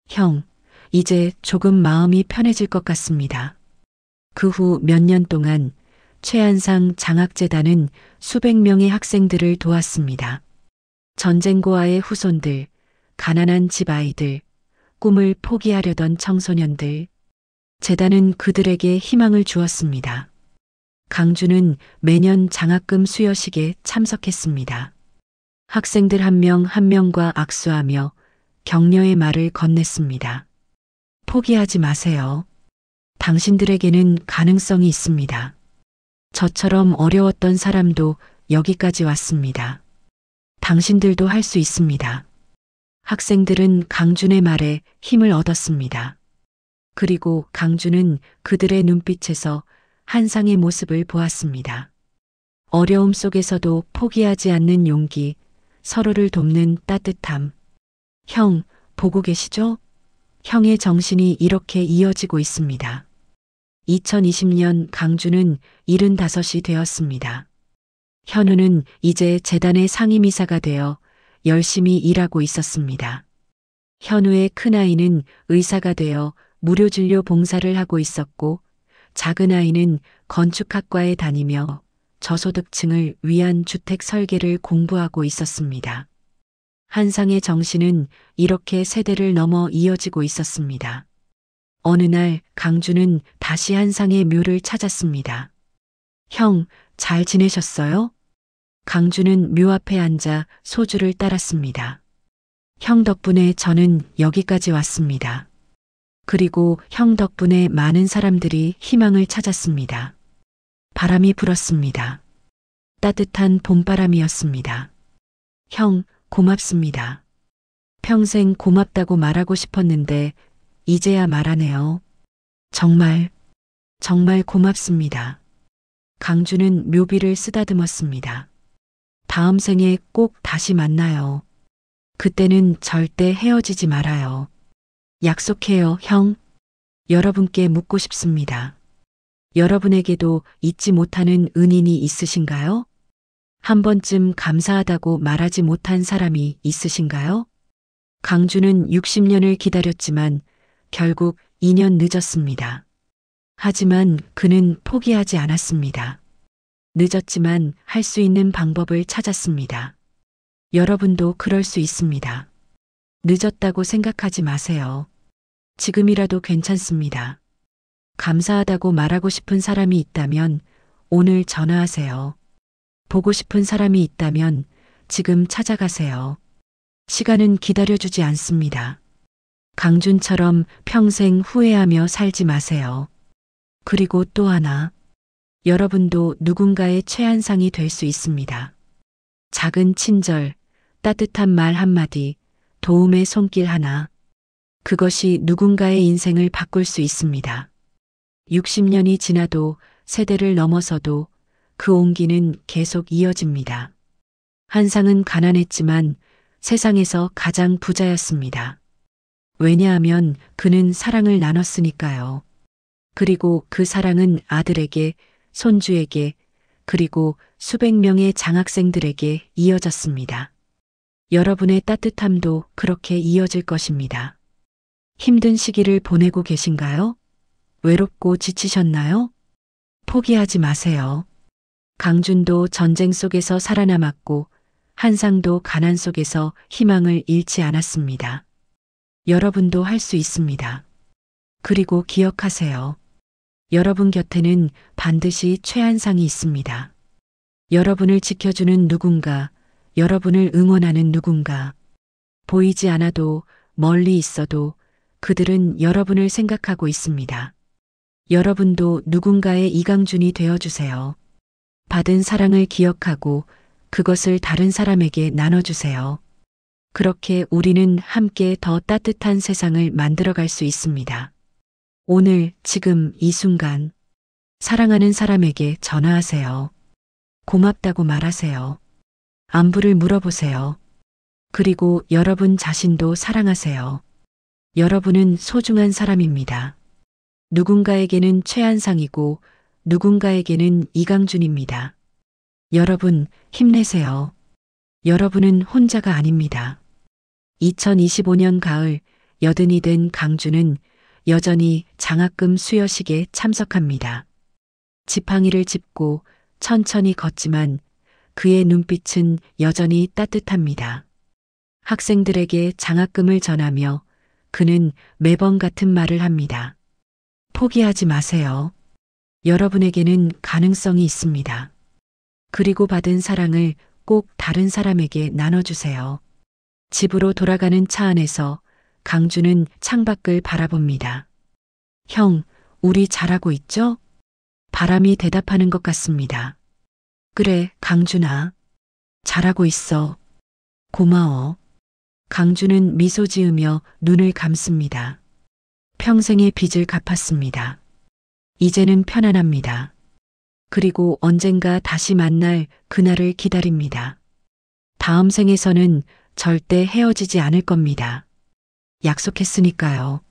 형, 이제 조금 마음이 편해질 것 같습니다. 그 후 몇 년 동안 최한상 장학재단은 수백 명의 학생들을 도왔습니다. 전쟁고아의 후손들, 가난한 집 아이들, 꿈을 포기하려던 청소년들. 재단은 그들에게 희망을 주었습니다. 강준은 매년 장학금 수여식에 참석했습니다. 학생들 한 명 한 명과 악수하며 격려의 말을 건넸습니다. 포기하지 마세요. 당신들에게는 가능성이 있습니다. 저처럼 어려웠던 사람도 여기까지 왔습니다. 당신들도 할 수 있습니다. 학생들은 강준의 말에 힘을 얻었습니다. 그리고 강준은 그들의 눈빛에서 한상의 모습을 보았습니다. 어려움 속에서도 포기하지 않는 용기, 서로를 돕는 따뜻함. 형, 보고 계시죠? 형의 정신이 이렇게 이어지고 있습니다. 2020년 강준은 75이 되었습니다. 현우는 이제 재단의 상임이사가 되어 열심히 일하고 있었습니다. 현우의 큰아이는 의사가 되어 무료진료 봉사를 하고 있었고, 작은아이는 건축학과에 다니며 저소득층을 위한 주택 설계를 공부하고 있었습니다. 한상의 정신은 이렇게 세대를 넘어 이어지고 있었습니다. 어느 날 강준은 다시 한상의 묘를 찾았습니다. 형, 잘 지내셨어요? 강준은 묘 앞에 앉아 소주를 따랐습니다. 형 덕분에 저는 여기까지 왔습니다. 그리고 형 덕분에 많은 사람들이 희망을 찾았습니다. 바람이 불었습니다. 따뜻한 봄바람이었습니다. 형, 고맙습니다. 평생 고맙다고 말하고 싶었는데 이제야 말하네요. 정말 고맙습니다. 강준은 묘비를 쓰다듬었습니다. 다음 생에 꼭 다시 만나요. 그때는 절대 헤어지지 말아요. 약속해요, 형. 여러분께 묻고 싶습니다. 여러분에게도 잊지 못하는 은인이 있으신가요? 한 번쯤 감사하다고 말하지 못한 사람이 있으신가요? 강준은 60년을 기다렸지만 결국 2년 늦었습니다. 하지만 그는 포기하지 않았습니다. 늦었지만 할 수 있는 방법을 찾았습니다. 여러분도 그럴 수 있습니다. 늦었다고 생각하지 마세요. 지금이라도 괜찮습니다. 감사하다고 말하고 싶은 사람이 있다면 오늘 전화하세요. 보고 싶은 사람이 있다면 지금 찾아가세요. 시간은 기다려주지 않습니다. 강준처럼 평생 후회하며 살지 마세요. 그리고 또 하나, 여러분도 누군가의 최한상이 될 수 있습니다. 작은 친절, 따뜻한 말 한마디, 도움의 손길 하나, 그것이 누군가의 인생을 바꿀 수 있습니다. 60년이 지나도 세대를 넘어서도 그 온기는 계속 이어집니다. 한상은 가난했지만 세상에서 가장 부자였습니다. 왜냐하면 그는 사랑을 나눴으니까요. 그리고 그 사랑은 아들에게, 손주에게, 그리고 수백 명의 장학생들에게 이어졌습니다. 여러분의 따뜻함도 그렇게 이어질 것입니다. 힘든 시기를 보내고 계신가요? 외롭고 지치셨나요? 포기하지 마세요. 강준도 전쟁 속에서 살아남았고 한상도 가난 속에서 희망을 잃지 않았습니다. 여러분도 할 수 있습니다. 그리고 기억하세요. 여러분 곁에는 반드시 최한상이 있습니다. 여러분을 지켜주는 누군가, 여러분을 응원하는 누군가. 보이지 않아도 멀리 있어도 그들은 여러분을 생각하고 있습니다. 여러분도 누군가의 이강준이 되어주세요. 받은 사랑을 기억하고 그것을 다른 사람에게 나눠주세요. 그렇게 우리는 함께 더 따뜻한 세상을 만들어갈 수 있습니다. 오늘, 지금, 이 순간, 사랑하는 사람에게 전화하세요. 고맙다고 말하세요. 안부를 물어보세요. 그리고 여러분 자신도 사랑하세요. 여러분은 소중한 사람입니다. 누군가에게는 최한상이고 누군가에게는 이강준입니다. 여러분, 힘내세요. 여러분은 혼자가 아닙니다. 2025년 가을, 80이 된 강준은 여전히 장학금 수여식에 참석합니다. 지팡이를 짚고 천천히 걷지만 그의 눈빛은 여전히 따뜻합니다. 학생들에게 장학금을 전하며 그는 매번 같은 말을 합니다. 포기하지 마세요. 여러분에게는 가능성이 있습니다. 그리고 받은 사랑을 꼭 다른 사람에게 나눠주세요. 집으로 돌아가는 차 안에서 강준은 창밖을 바라봅니다. 형, 우리 잘하고 있죠? 바람이 대답하는 것 같습니다. 그래, 강준아. 잘하고 있어. 고마워. 강준은 미소 지으며 눈을 감습니다. 평생의 빚을 갚았습니다. 이제는 편안합니다. 그리고 언젠가 다시 만날 그날을 기다립니다. 다음 생에서는 절대 헤어지지 않을 겁니다. 약속했으니까요.